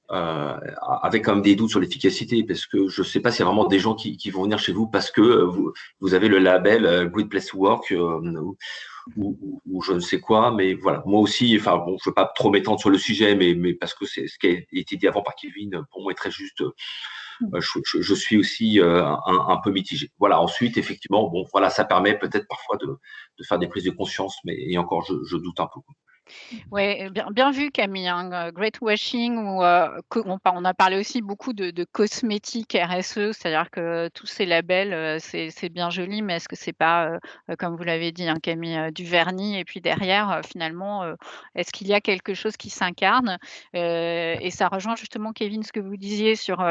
G: avec quand même des doutes sur l'efficacité, parce que je ne sais pas s'il y a vraiment des gens qui vont venir chez vous parce que vous avez le label Great Place to Work ou je ne sais quoi. Mais voilà, moi aussi, enfin bon, je ne veux pas trop m'étendre sur le sujet, mais parce que c'est ce qui a été dit avant par Kevin, pour moi est très juste. Je suis aussi un peu mitigé. Voilà. Ensuite, effectivement, bon, voilà, ça permet peut-être parfois de faire des prises de conscience, mais et encore, je doute un peu.
A: Oui, bien vu Camille, hein, great washing ou on a parlé aussi beaucoup de cosmétiques RSE, c'est-à-dire que tous ces labels, c'est bien joli, mais est-ce que c'est pas, comme vous l'avez dit, hein, Camille, du vernis et puis derrière, finalement, est-ce qu'il y a quelque chose qui s'incarne? Et ça rejoint justement Kevin ce que vous disiez sur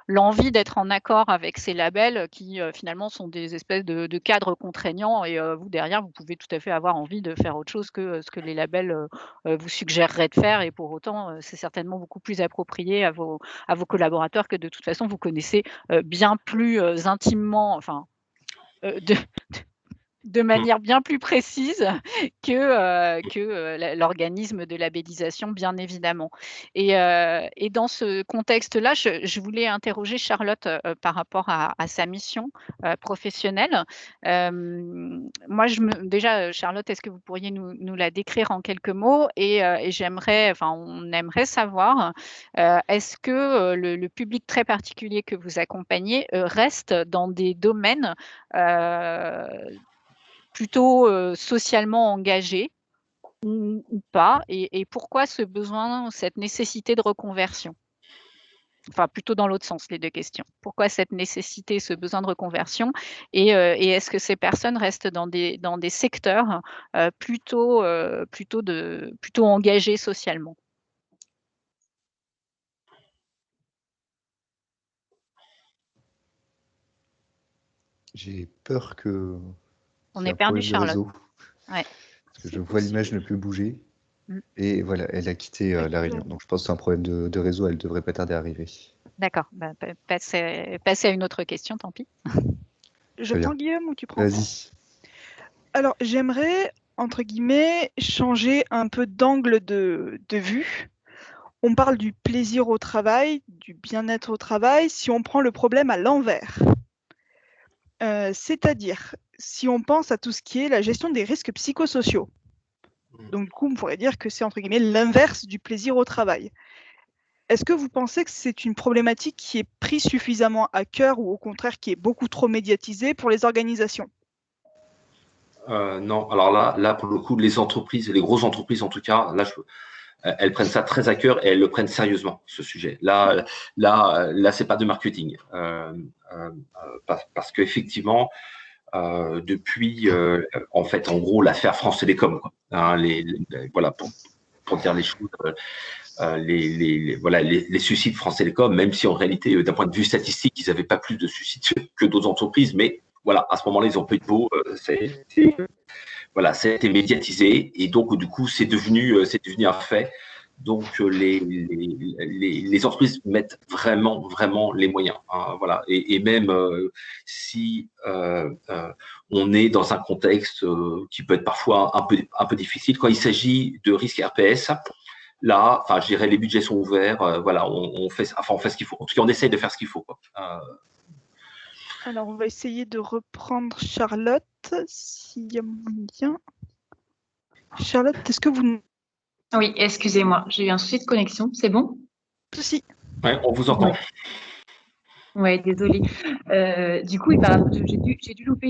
A: l'envie d'être en accord avec ces labels qui finalement sont des espèces de cadres contraignants et vous derrière, vous pouvez tout à fait avoir envie de faire autre chose que ce que les labels vous suggéreraient de faire et pour autant, c'est certainement beaucoup plus approprié à vos collaborateurs que de toute façon vous connaissez bien plus intimement, enfin, de manière bien plus précise que l'organisme de labellisation, bien évidemment. Et dans ce contexte-là, je voulais interroger Charlotte par rapport à sa mission professionnelle. Moi, déjà, Charlotte, est-ce que vous pourriez nous la décrire en quelques mots? Et on aimerait savoir, est-ce que le public très particulier que vous accompagnez reste dans des domaines plutôt socialement engagés ou pas et pourquoi ce besoin, cette nécessité de reconversion? Enfin, plutôt dans l'autre sens, les 2 questions. Pourquoi cette nécessité, ce besoin de reconversion et est-ce que ces personnes restent dans des secteurs plutôt engagés socialement?
B: J'ai peur que
A: On
B: qu'il y ait
A: ait
B: un
A: perdu
B: problème de
A: Charlotte.
B: réseau.
A: Ouais.
B: Parce que je vois l'image ne plus bouger. Et voilà, elle a quitté la réunion. Donc je pense que c'est un problème de réseau, elle devrait pas tarder à arriver.
A: D'accord. Passez à une autre question, tant pis.
H: Je
B: Très bien.
H: prends Guillaume ou tu prends?
B: Vas-y.
H: Alors, j'aimerais, entre guillemets, changer un peu d'angle de vue. On parle du plaisir au travail, du bien-être au travail, si on prend le problème à l'envers. C'est-à-dire, si on pense à tout ce qui est la gestion des risques psychosociaux. Donc, du coup, on pourrait dire que c'est, entre guillemets, l'inverse du plaisir au travail. Est-ce que vous pensez que c'est une problématique qui est prise suffisamment à cœur ou au contraire qui est beaucoup trop médiatisée pour les organisations?
G: Non, alors là, pour le coup, les entreprises, les grosses entreprises en tout cas, là, elles prennent ça très à cœur et elles le prennent sérieusement, ce sujet. Là, c'est pas de marketing, parce qu'effectivement, depuis, en fait, en gros, l'affaire France Télécom, quoi, hein, voilà, pour dire les choses. Les suicides France Télécom, même si en réalité, d'un point de vue statistique, ils n'avaient pas plus de suicides que d'autres entreprises, mais voilà, à ce moment-là, ils ont peu de peau. Voilà, ça a été médiatisé et donc du coup, c'est devenu un fait. Donc les entreprises mettent vraiment les moyens. Hein, voilà, et même si on est dans un contexte qui peut être parfois un peu difficile, quand il s'agit de risques RPS. Là, enfin, je dirais, les budgets sont ouverts. Voilà, on fait ce qu'il faut. En tout cas, on essaye de faire ce qu'il faut. Quoi.
H: Alors, on va essayer de reprendre Charlotte, s'il y a moyen. Charlotte, est-ce que vous...
J: Oui, excusez-moi, j'ai eu un souci de connexion. C'est bon?
H: Si.
G: Ouais, on vous entend.
J: Ouais, désolée. Du coup, j'ai dû louper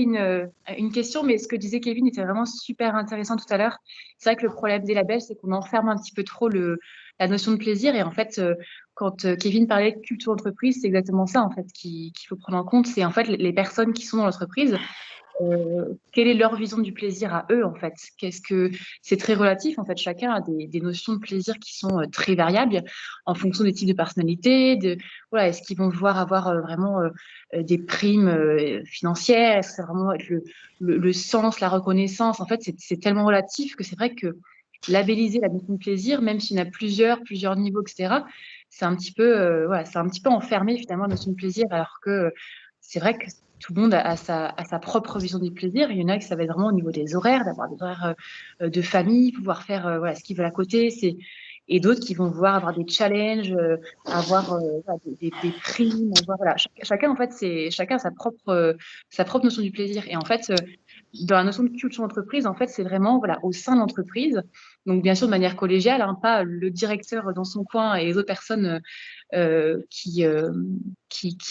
J: une question, mais ce que disait Kevin était vraiment super intéressant tout à l'heure. C'est vrai que le problème des labels, c'est qu'on enferme un petit peu trop la notion de plaisir. Et en fait, quand Kevin parlait de culture d'entreprise, c'est exactement ça en fait qu'il faut prendre en compte. C'est en fait les personnes qui sont dans l'entreprise. Quelle est leur vision du plaisir à eux en fait? Qu'est-ce que c'est très relatif en fait. Chacun a des notions de plaisir qui sont très variables en fonction des types de personnalité. Voilà, est-ce qu'ils vont vouloir avoir vraiment des primes financières? Est-ce que c'est vraiment le sens, la reconnaissance? En fait, c'est tellement relatif que c'est vrai que labelliser la notion de plaisir, même s'il y en a plusieurs niveaux, etc. C'est un petit peu, voilà, c'est un petit peu enfermé finalement la notion de plaisir, alors que c'est vrai que tout le monde a sa propre vision du plaisir. Il y en a qui ça va être vraiment au niveau des horaires, d'avoir des horaires de famille, pouvoir faire voilà, ce qu'ils veulent à côté. Et d'autres qui vont vouloir avoir des challenges, avoir des primes. Voilà. Chacun, en fait, chacun a sa propre notion du plaisir. Et en fait, dans la notion de culture d'entreprise, en fait, c'est vraiment voilà, au sein de l'entreprise. Donc, bien sûr, de manière collégiale, hein, pas le directeur dans son coin et les autres personnes qui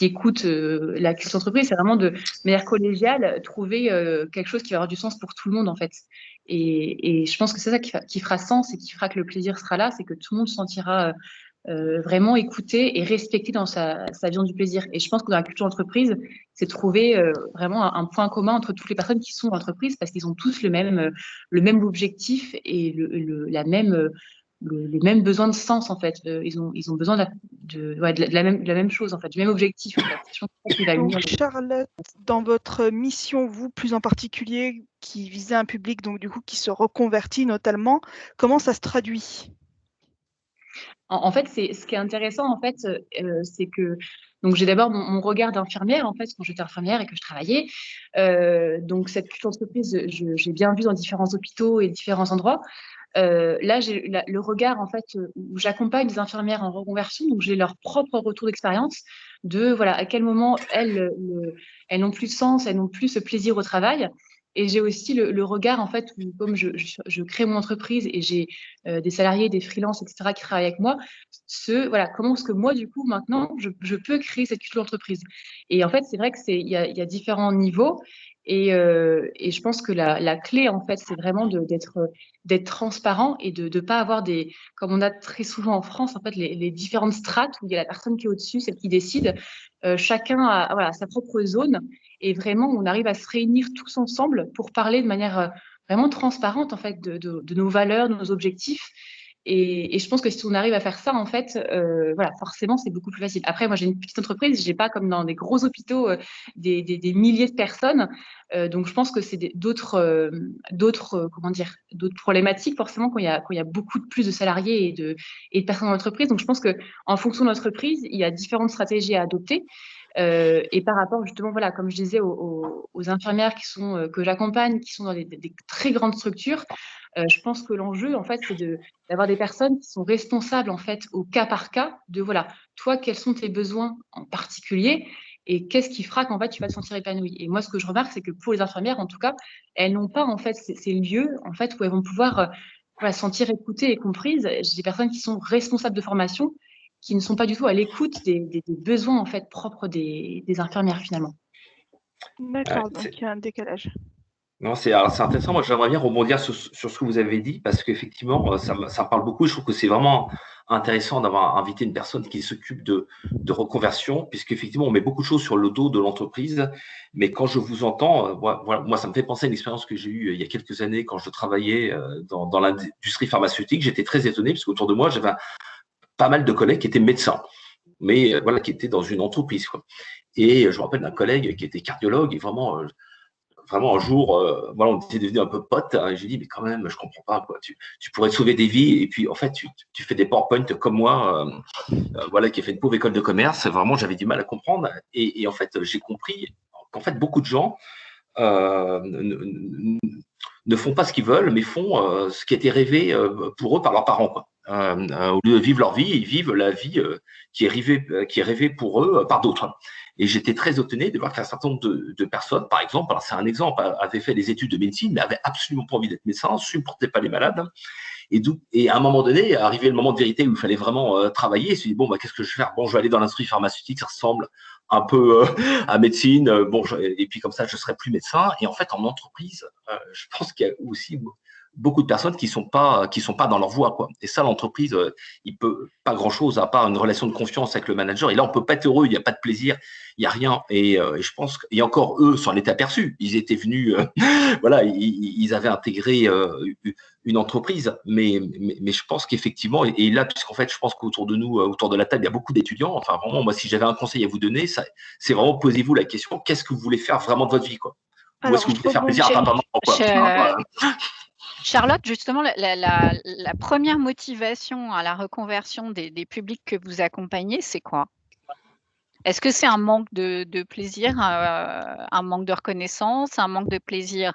J: écoutent la culture d'entreprise. C'est vraiment de manière collégiale trouver quelque chose qui va avoir du sens pour tout le monde, en fait. Et je pense que c'est ça qui fera sens et qui fera que le plaisir sera là, c'est que tout le monde se sentira vraiment écouté et respecté dans sa vision du plaisir. Et je pense que dans la culture d'entreprise, c'est trouver vraiment un point commun entre toutes les personnes qui sont dans l'entreprise parce qu'ils ont tous le même objectif et le même besoin de sens, en fait. Ils ont besoin de la même chose, en fait, du même objectif, en fait. Je pense qu'il va unir les...
H: Charlotte, dans votre mission, vous, plus en particulier, qui visez un public, donc du coup, qui se reconvertit notamment, comment ça se traduit?
J: En fait, ce qui est intéressant, en fait, c'est que donc j'ai d'abord mon regard d'infirmière, en fait, quand j'étais infirmière et que je travaillais. Donc cette culture d'entreprise, j'ai bien vu dans différents hôpitaux et différents endroits. Là, j'ai le regard, en fait, où j'accompagne des infirmières en reconversion, donc j'ai leur propre retour d'expérience de voilà à quel moment elles n'ont plus de sens, elles n'ont plus ce plaisir au travail. Et j'ai aussi le regard, en fait, où comme je crée mon entreprise et j'ai des salariés, des freelances, etc., qui travaillent avec moi, voilà, comment est-ce que moi, du coup, maintenant, je peux créer cette culture d'entreprise. Et en fait, c'est vrai qu'il y a différents niveaux. Et je pense que la clé, en fait, c'est vraiment d'être transparent et de ne pas avoir comme on a très souvent en France, en fait, les différentes strates où il y a la personne qui est au-dessus, celle qui décide. Chacun a voilà, sa propre zone. Et vraiment, on arrive à se réunir tous ensemble pour parler de manière vraiment transparente, en fait, de nos valeurs, de nos objectifs. Et je pense que si on arrive à faire ça, en fait, voilà, forcément, c'est beaucoup plus facile. Après, moi, j'ai une petite entreprise, j'ai pas comme dans des gros hôpitaux des milliers de personnes. Donc, je pense que c'est d'autres problématiques, forcément, quand il y a beaucoup plus de salariés et de personnes dans l'entreprise. Donc, je pense qu'en fonction de l'entreprise, il y a différentes stratégies à adopter. Et par rapport, justement, voilà, comme je disais, aux infirmières que j'accompagne, qui sont dans des très grandes structures, je pense que l'enjeu, en fait, c'est d'avoir des personnes qui sont responsables, en fait, au cas par cas, de voilà, toi, quels sont tes besoins en particulier et qu'est-ce qui fera qu'en fait, tu vas te sentir épanoui. Et moi, ce que je remarque, c'est que pour les infirmières, en tout cas, elles n'ont pas, en fait, ces lieux, en fait, où elles vont pouvoir voilà, se sentir écoutées et comprises. J'ai des personnes qui sont responsables de formation, qui ne sont pas du tout à l'écoute des besoins, en fait, propres des infirmières, finalement.
H: D'accord, donc il y a un décalage.
G: Non, c'est intéressant. Moi, j'aimerais bien rebondir sur ce que vous avez dit, parce qu'effectivement, ça me parle beaucoup. Je trouve que c'est vraiment intéressant d'avoir invité une personne qui s'occupe de reconversion, puisqu'effectivement, on met beaucoup de choses sur le dos de l'entreprise. Mais quand je vous entends, moi, ça me fait penser à une expérience que j'ai eue il y a quelques années quand je travaillais dans l'industrie pharmaceutique. J'étais très étonné, parce qu'autour de moi, j'avais pas mal de collègues qui étaient médecins, mais voilà, qui étaient dans une entreprise, quoi. Et je me rappelle d'un collègue qui était cardiologue et vraiment un jour, voilà, on était devenus un peu potes. Et j'ai dit, mais quand même, je comprends pas, quoi. Tu pourrais sauver des vies. Et puis, en fait, tu fais des PowerPoint comme moi, voilà, qui a fait une pauvre école de commerce. Vraiment, j'avais du mal à comprendre. Et en fait, j'ai compris qu'en fait, beaucoup de gens ne font pas ce qu'ils veulent, mais font ce qui a été rêvé pour eux par leurs parents, quoi. Au lieu de vivre leur vie, ils vivent la vie qui est rêvée pour eux par d'autres. Et j'étais très étonné de voir qu'un certain nombre de personnes, par exemple, alors c'est un exemple, avaient fait des études de médecine, mais n'avaient absolument pas envie d'être médecin, ne supportaient pas les malades. Et à un moment donné, arrivé le moment de vérité où il fallait vraiment travailler, ils se dit, bon, bah, qu'est-ce que je vais faire? Bon, je vais aller dans l'industrie pharmaceutique, ça ressemble un peu à médecine. Et puis comme ça, je serai plus médecin. Et en fait, en entreprise, je pense qu'il y a aussi beaucoup de personnes qui sont pas dans leur voie, quoi. Et ça, l'entreprise, il peut pas grand chose à part une relation de confiance avec le manager. Et là, on peut pas être heureux, il n'y a pas de plaisir, il y a rien. Et je pense et encore eux s'en étaient aperçus. Ils étaient venus, voilà, ils avaient intégré une entreprise, mais je pense qu'effectivement, et là, puisqu'en fait, je pense qu'autour de nous, autour de la table, il y a beaucoup d'étudiants. Enfin, vraiment, moi, si j'avais un conseil à vous donner, c'est vraiment posez-vous la question, qu'est-ce que vous voulez faire vraiment de votre vie, quoi? Ou est-ce que vous voulez faire plaisir à papa, maman, quoi?
A: Charlotte, justement, la première motivation à la reconversion des publics que vous accompagnez, c'est quoi? Est-ce que c'est un manque de plaisir, un manque de reconnaissance, un manque de plaisir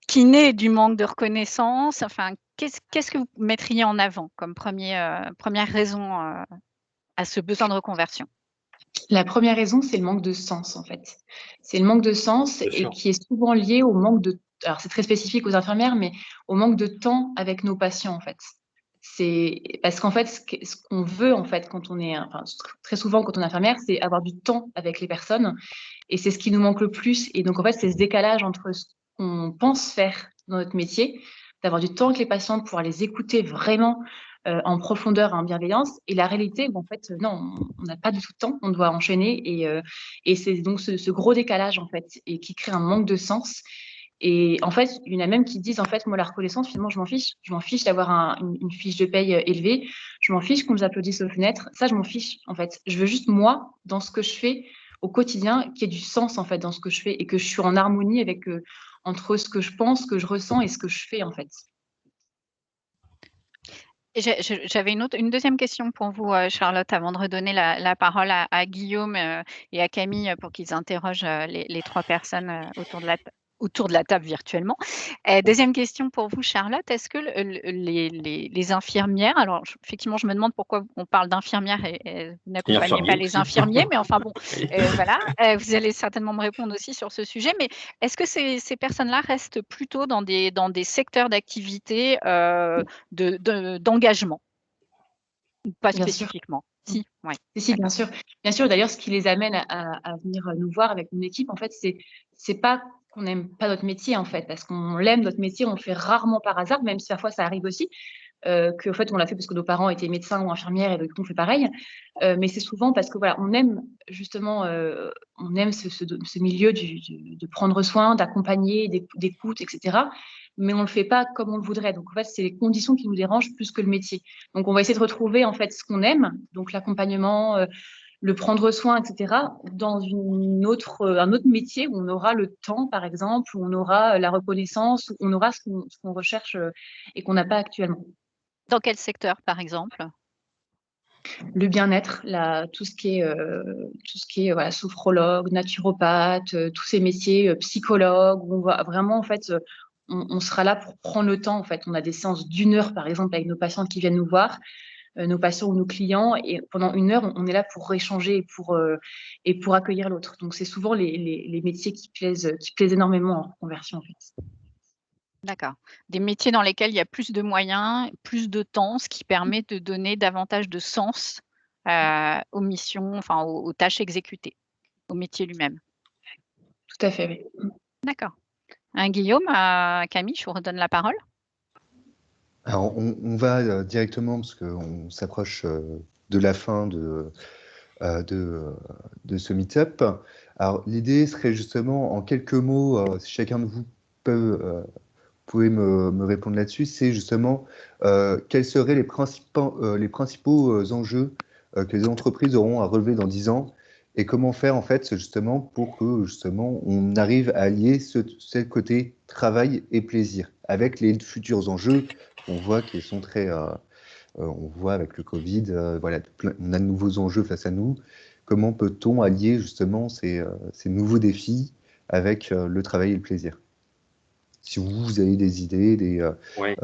A: qui naît du manque de reconnaissance? Enfin, qu'est-ce que vous mettriez en avant comme première raison à ce besoin de reconversion?
J: La première raison, c'est le manque de sens, en fait. C'est le manque de sens et qui est souvent lié au manque de... Alors, c'est très spécifique aux infirmières, mais au manque de temps avec nos patients, en fait. C'est parce qu'en fait, ce qu'on veut, en fait, quand on est... Enfin, très souvent, quand on est infirmière, c'est avoir du temps avec les personnes. Et c'est ce qui nous manque le plus. Et donc, en fait, c'est ce décalage entre ce qu'on pense faire dans notre métier, d'avoir du temps avec les patients, de pouvoir les écouter vraiment en profondeur, en bienveillance. Et la réalité, en fait, non, on n'a pas du tout de temps, on doit enchaîner. Et c'est donc ce gros décalage, en fait, et qui crée un manque de sens. Et en fait, il y en a même qui disent, en fait, moi, la reconnaissance, finalement, je m'en fiche. Je m'en fiche d'avoir une fiche de paye élevée. Je m'en fiche qu'on nous applaudisse aux fenêtres. Ça, je m'en fiche, en fait. Je veux juste, moi, dans ce que je fais au quotidien, qu'il y ait du sens, en fait, dans ce que je fais et que je suis en harmonie avec entre ce que je pense, ce que je ressens et ce que je fais, en fait.
A: J'avais une deuxième question pour vous, Charlotte, avant de redonner la parole à Guillaume et à Camille pour qu'ils interrogent les trois personnes autour de la table virtuellement. Deuxième question pour vous, Charlotte. Est-ce que les infirmières, alors effectivement, je me demande pourquoi on parle d'infirmières et vous n'accompagnez pas les infirmiers, mais enfin bon, voilà, vous allez certainement me répondre aussi sur ce sujet, mais est-ce que ces personnes-là restent plutôt dans des secteurs d'activité d'engagement? Pas spécifiquement. Si, ouais.
J: Si, bien sûr. Bien sûr, d'ailleurs, ce qui les amène à venir nous voir avec mon équipe, en fait, c'est pas qu'on n'aime pas notre métier, en fait, parce qu'on l'aime, notre métier, on le fait rarement par hasard, même si parfois ça arrive aussi. qu'en fait on l'a fait parce que nos parents étaient médecins ou infirmières et donc on fait pareil. Mais c'est souvent parce que voilà, on aime justement, on aime ce milieu de prendre soin, d'accompagner, d'écoute, etc. Mais on le fait pas comme on le voudrait. Donc en fait, c'est les conditions qui nous dérangent plus que le métier. Donc on va essayer de retrouver en fait ce qu'on aime, donc l'accompagnement, le prendre soin, etc., dans un autre métier où on aura le temps, par exemple, où on aura la reconnaissance, où on aura ce qu'on recherche et qu'on n'a pas actuellement.
A: Dans quel secteur, par exemple?
J: Le bien-être, tout ce qui est voilà, sophrologue, naturopathe, tous ces métiers, psychologue, où on va vraiment, en fait, on sera là pour prendre le temps. En fait, on a des séances d'1 heure, par exemple, avec nos patients qui viennent nous voir, nos patients ou nos clients, et pendant 1 heure, on est là pour échanger et pour accueillir l'autre. Donc, c'est souvent les métiers qui plaisent énormément en reconversion, en fait.
A: D'accord. Des métiers dans lesquels il y a plus de moyens, plus de temps, ce qui permet de donner davantage de sens aux missions, enfin aux tâches exécutées, au métier lui-même.
J: Tout à fait, oui.
A: D'accord. Guillaume, Camille, je vous redonne la parole.
B: Alors, on va directement, parce qu'on s'approche de la fin de ce meet-up. Alors, l'idée serait justement, en quelques mots, si chacun de vous pouvez me répondre là-dessus, c'est justement quels seraient les principaux enjeux que les entreprises auront à relever dans 10 ans, et comment faire en fait justement pour que justement on arrive à allier ce côté travail et plaisir avec les futurs enjeux qu'on voit qui sont très on voit avec le Covid, voilà, on a de nouveaux enjeux face à nous. Comment peut-on allier justement ces nouveaux défis avec le travail et le plaisir? Si vous avez des idées,
G: Oui,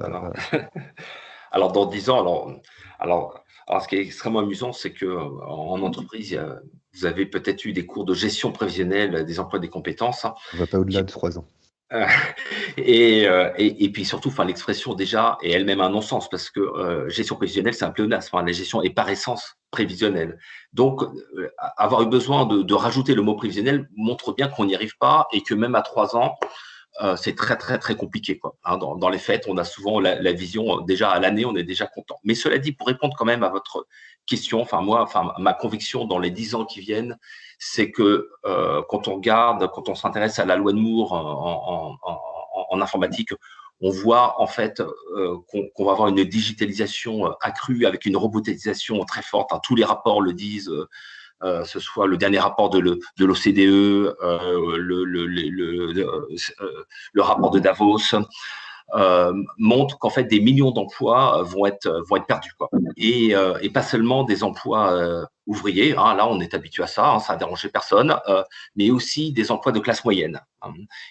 G: alors dans 10 ans, alors ce qui est extrêmement amusant, c'est qu'en entreprise, vous avez peut-être eu des cours de gestion prévisionnelle des emplois des compétences.
B: On ne va pas au-delà de 3 ans.
G: Et puis surtout, l'expression déjà est elle-même un non-sens, parce que gestion prévisionnelle, c'est un pléonasme. La gestion est par essence prévisionnelle. Donc, avoir eu besoin de rajouter le mot prévisionnel montre bien qu'on n'y arrive pas, et que même à 3 ans, c'est très, très, très compliqué, quoi. Dans les faits, on a souvent la vision, déjà à l'année, on est déjà content. Mais cela dit, pour répondre quand même à votre question, ma conviction dans les 10 ans qui viennent, c'est que quand on s'intéresse à la loi de Moore en informatique, on voit en fait qu'on va avoir une digitalisation accrue avec une robotisation très forte. Tous les rapports le disent. Ce soit le dernier rapport de l'OCDE, le rapport de Davos, montre qu'en fait des millions d'emplois vont être perdus, quoi. Et pas seulement des emplois ouvriers, là on est habitué à ça, ça n'a dérangé personne, mais aussi des emplois de classe moyenne.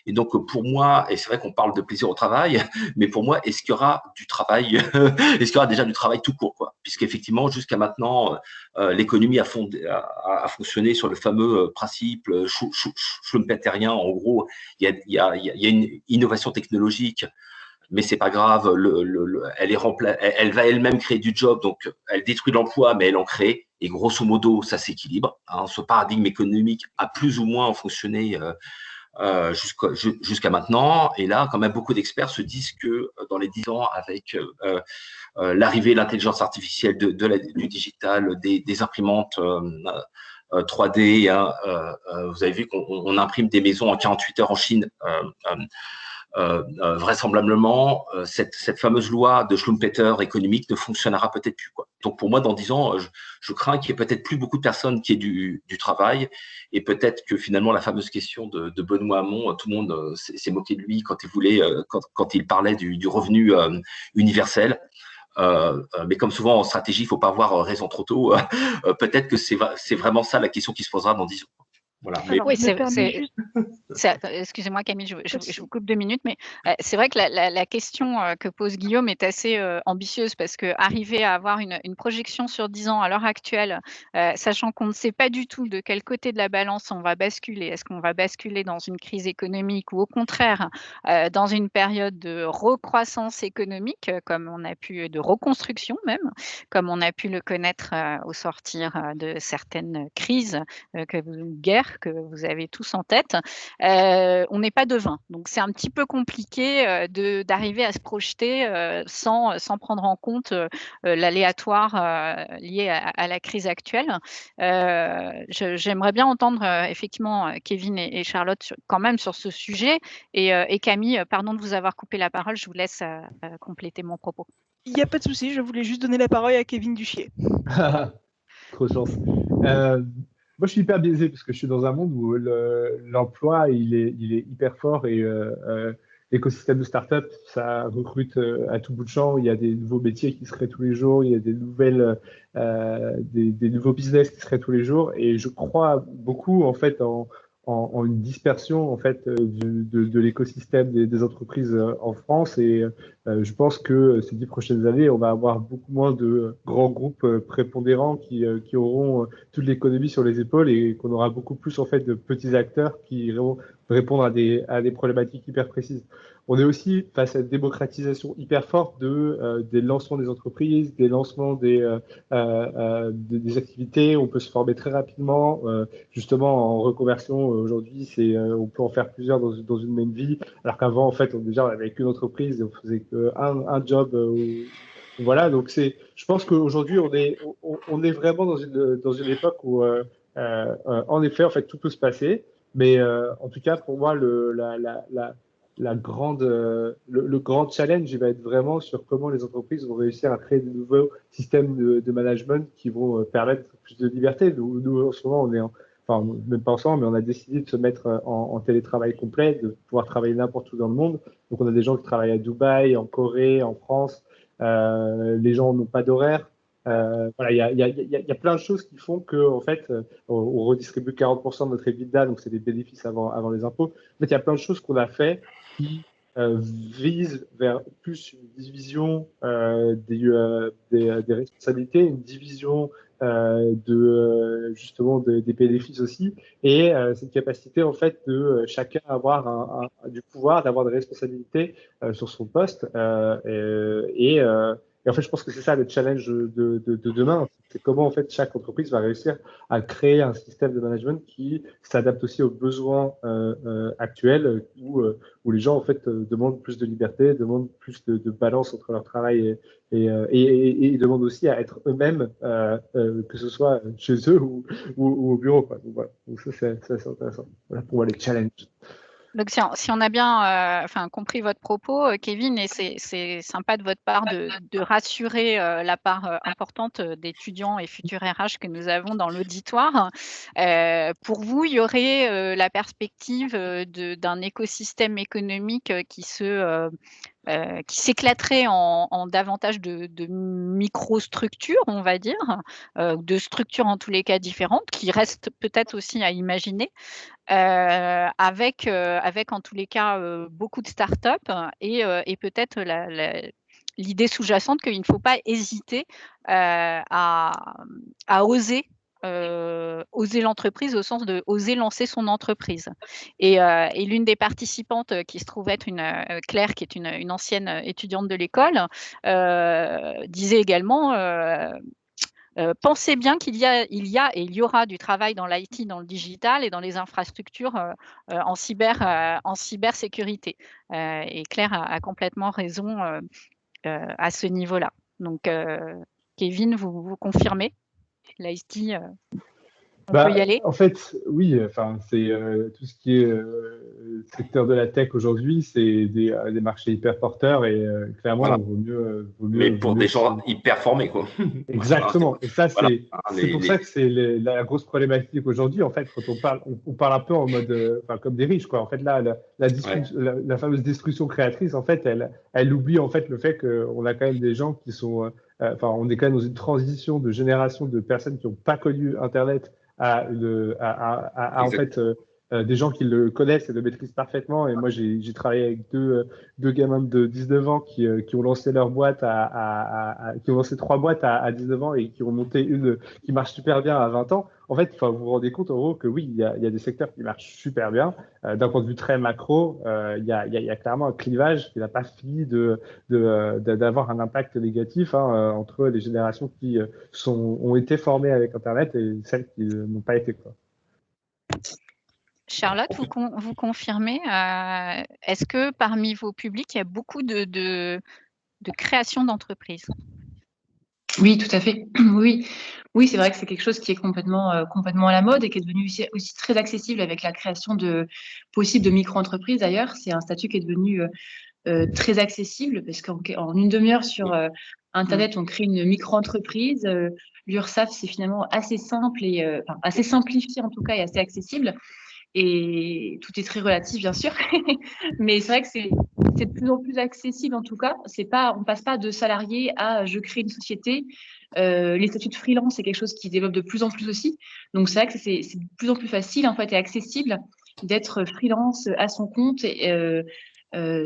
G: Et donc pour moi, et c'est vrai qu'on parle de plaisir au travail, mais pour moi, est-ce qu'il y aura du travail, est-ce qu'il y aura déjà du travail tout court, quoi, puisqu'effectivement jusqu'à maintenant l'économie a fonctionné sur le fameux principe schumpeterien. En gros, il y a une innovation technologique, mais c'est pas grave, elle va elle-même créer du job, donc elle détruit l'emploi, mais elle en crée, et grosso modo, ça s'équilibre. Ce paradigme économique a plus ou moins fonctionné jusqu'à maintenant, et là, quand même, beaucoup d'experts se disent que dans les 10 ans, avec l'arrivée de l'intelligence artificielle, du digital, des imprimantes 3D, vous avez vu qu'on imprime des maisons en 48 heures en Chine, vraisemblablement, cette fameuse loi de Schumpeter économique ne fonctionnera peut-être plus, quoi. Donc pour moi, dans 10 ans, je crains qu'il n'y ait peut-être plus beaucoup de personnes qui aient du travail, et peut-être que finalement la fameuse question de Benoît Hamon, tout le monde s'est moqué de lui quand il voulait, quand il parlait du revenu universel. Mais comme souvent en stratégie, il ne faut pas avoir raison trop tôt. Peut-être que c'est vraiment ça la question qui se posera dans 10 ans. Voilà.
H: Alors,
A: oui,
H: juste...
A: excusez-moi Camille, je vous coupe 2 minutes, mais c'est vrai que la question que pose Guillaume est assez ambitieuse, parce qu'arriver à avoir une projection sur 10 ans à l'heure actuelle, sachant qu'on ne sait pas du tout de quel côté de la balance on va basculer, est-ce qu'on va basculer dans une crise économique ou au contraire dans une période de recroissance économique, comme on a pu, de reconstruction même, comme on a pu le connaître au sortir de certaines crises, guerres que vous avez tous en tête. on n'est pas devin. Donc, c'est un petit peu compliqué d'arriver à se projeter sans prendre en compte l'aléatoire lié à la crise actuelle. J'aimerais bien entendre effectivement Kevin et Charlotte quand même sur ce sujet. Et Camille, pardon de vous avoir coupé la parole, je vous laisse compléter mon propos.
H: Il n'y a pas de souci, je voulais juste donner la parole à Kevin Duchier.
I: Trop de chance. Moi, je suis hyper biaisé parce que je suis dans un monde où l'emploi, il est hyper fort et l'écosystème de start-up, ça recrute à tout bout de champ. Il y a des nouveaux métiers qui se créent tous les jours, il y a des nouveaux business qui se créent tous les jours. Et je crois beaucoup, en fait, en une dispersion en fait de l'écosystème des entreprises en France et je pense que ces 10 prochaines années on va avoir beaucoup moins de grands groupes prépondérants qui auront toute l'économie sur les épaules et qu'on aura beaucoup plus en fait de petits acteurs qui vont répondre à des problématiques hyper précises. On est aussi face à une démocratisation hyper forte des lancements des entreprises, des lancements des activités. On peut se former très rapidement. Justement, en reconversion, aujourd'hui, on peut en faire plusieurs dans une même vie. Alors qu'avant, en fait, on avait qu'une entreprise et on faisait qu'un job. Voilà, donc je pense qu'aujourd'hui, on est vraiment dans une époque où, en effet, en fait, tout peut se passer. Mais en tout cas, pour moi, le grand challenge, il va être vraiment sur comment les entreprises vont réussir à créer de nouveaux systèmes de management qui vont permettre plus de liberté. Nous en ce moment, enfin, même pas ensemble, mais on a décidé de se mettre en télétravail complet, de pouvoir travailler n'importe où dans le monde. Donc, on a des gens qui travaillent à Dubaï, en Corée, en France. Les gens n'ont pas d'horaire. Voilà, il y a plein de choses qui font que, en fait, on redistribue 40% de notre EBITDA, donc c'est des bénéfices avant les impôts. En fait, il y a plein de choses qu'on a fait qui visent vers plus une division des responsabilités, une division justement des bénéfices aussi, et cette capacité en fait de chacun avoir du pouvoir, d'avoir des responsabilités sur son poste et en fait, je pense que c'est ça le challenge de demain. C'est comment en fait chaque entreprise va réussir à créer un système de management qui s'adapte aussi aux besoins actuels où les gens en fait demandent plus de liberté, demandent plus de balance entre leur travail et demandent aussi à être eux-mêmes, que ce soit chez eux ou au bureau, quoi. Donc, voilà. Donc ça c'est assez intéressant. Voilà pour moi les challenges.
A: Donc, si on a bien compris votre propos, Kevin, et c'est sympa de votre part de rassurer la part importante d'étudiants et futurs RH que nous avons dans l'auditoire. Pour vous, il y aurait la perspective d'un écosystème économique qui s'éclaterait en davantage de microstructures, on va dire, de structures en tous les cas différentes, qui restent peut-être aussi à imaginer. Avec en tous les cas beaucoup de startups et peut-être l'idée sous-jacente qu'il ne faut pas hésiter à oser l'entreprise au sens de oser lancer son entreprise. Et l'une des participantes qui se trouve être Claire, qui est une ancienne étudiante de l'école, disait également pensez bien qu'il y a et il y aura du travail dans l'IT, dans le digital et dans les infrastructures en cybersécurité. Et Claire a complètement raison à ce niveau-là. Donc, Kevin, vous confirmez l'IT, on peut y aller?
I: En fait, oui. Enfin, c'est tout ce qui est secteur de la tech aujourd'hui, c'est des marchés hyper porteurs et clairement,
G: voilà.
I: vaut mieux.
G: Mais pour des gens hyper formés, quoi.
I: Exactement. Et ça,
G: voilà.
I: c'est pour ça que c'est la grosse problématique aujourd'hui. En fait, quand on parle un peu en mode, comme des riches, quoi. En fait, là, la fameuse destruction créatrice, en fait, elle oublie en fait le fait qu'on a quand même des gens qui sont, on est quand même dans une transition de génération de personnes qui n'ont pas connu Internet à en fait des gens qui le connaissent et le maîtrisent parfaitement. Et moi, j'ai travaillé avec deux gamins de 19 ans qui ont lancé leur boîte qui ont lancé 3 boîtes à 19 ans et qui ont monté une qui marche super bien à 20 ans. En fait, vous vous rendez compte, en gros, que oui, il y a des secteurs qui marchent super bien. D'un point de vue très macro, il y a clairement un clivage qui n'a pas fini d'avoir un impact négatif entre les générations qui ont été formées avec Internet et celles qui n'ont pas été, quoi.
A: Charlotte, vous confirmez, est-ce que parmi vos publics, il y a beaucoup de création d'entreprises?
J: Oui, tout à fait. Oui, oui, c'est vrai que c'est quelque chose qui est complètement à la mode et qui est devenu aussi très accessible avec la création possible de micro-entreprises d'ailleurs. C'est un statut qui est devenu très accessible parce qu'en une demi-heure sur Internet, on crée une micro-entreprise. L'URSSAF, c'est finalement assez simple et assez simplifié en tout cas et assez accessible. Et tout est très relatif, bien sûr. Mais c'est vrai que c'est de plus en plus accessible en tout cas. On passe pas de salarié à je crée une société. Les statuts de freelance, c'est quelque chose qui se développe de plus en plus aussi. Donc c'est vrai que c'est de plus en plus facile en fait et accessible d'être freelance à son compte et,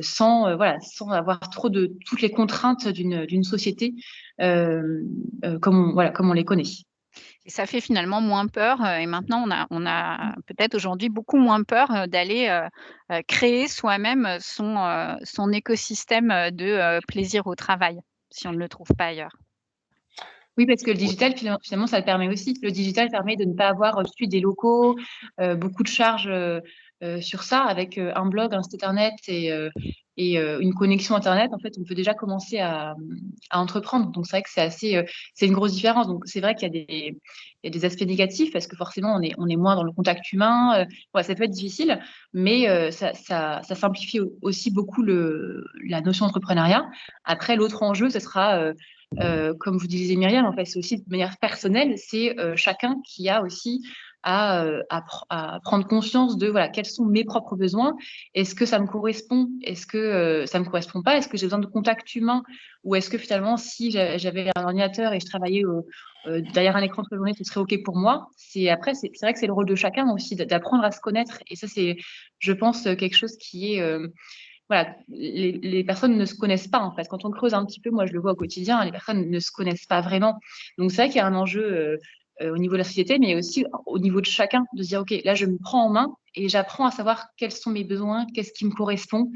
J: sans avoir trop de toutes les contraintes d'une société comme on les connaît.
A: Et ça fait finalement moins peur et maintenant on a peut-être aujourd'hui beaucoup moins peur d'aller créer soi-même son écosystème de plaisir au travail, si on ne le trouve pas ailleurs.
J: Oui, parce que le digital, finalement, ça le permet aussi. Le digital permet de ne pas avoir ensuite des locaux, beaucoup de charges sur ça. Avec un blog, un site internet et une connexion internet, en fait, on peut déjà commencer à entreprendre. Donc, c'est vrai que c'est une grosse différence. Donc, c'est vrai qu'il y a des aspects négatifs parce que forcément, on est moins dans le contact humain. Ça peut être difficile, mais ça simplifie aussi beaucoup la notion d'entrepreneuriat. Après, l'autre enjeu, ce sera comme vous disiez Myriam, en fait, c'est aussi de manière personnelle, c'est chacun qui a aussi à prendre conscience de quels sont mes propres besoins. Est-ce que ça me correspond? Est-ce que ça me correspond pas? Est-ce que j'ai besoin de contact humain? Ou est-ce que finalement, si j'avais un ordinateur et je travaillais derrière un écran toute la journée, ce serait OK pour moi? C'est vrai que c'est le rôle de chacun aussi d'apprendre à se connaître. Et ça, c'est, je pense, quelque chose qui est les personnes ne se connaissent pas en fait. Quand on creuse un petit peu, moi je le vois au quotidien, les personnes ne se connaissent pas vraiment. Donc c'est vrai qu'il y a un enjeu au niveau de la société, mais aussi au niveau de chacun, de se dire ok, là je me prends en main et j'apprends à savoir quels sont mes besoins, qu'est-ce qui me correspond.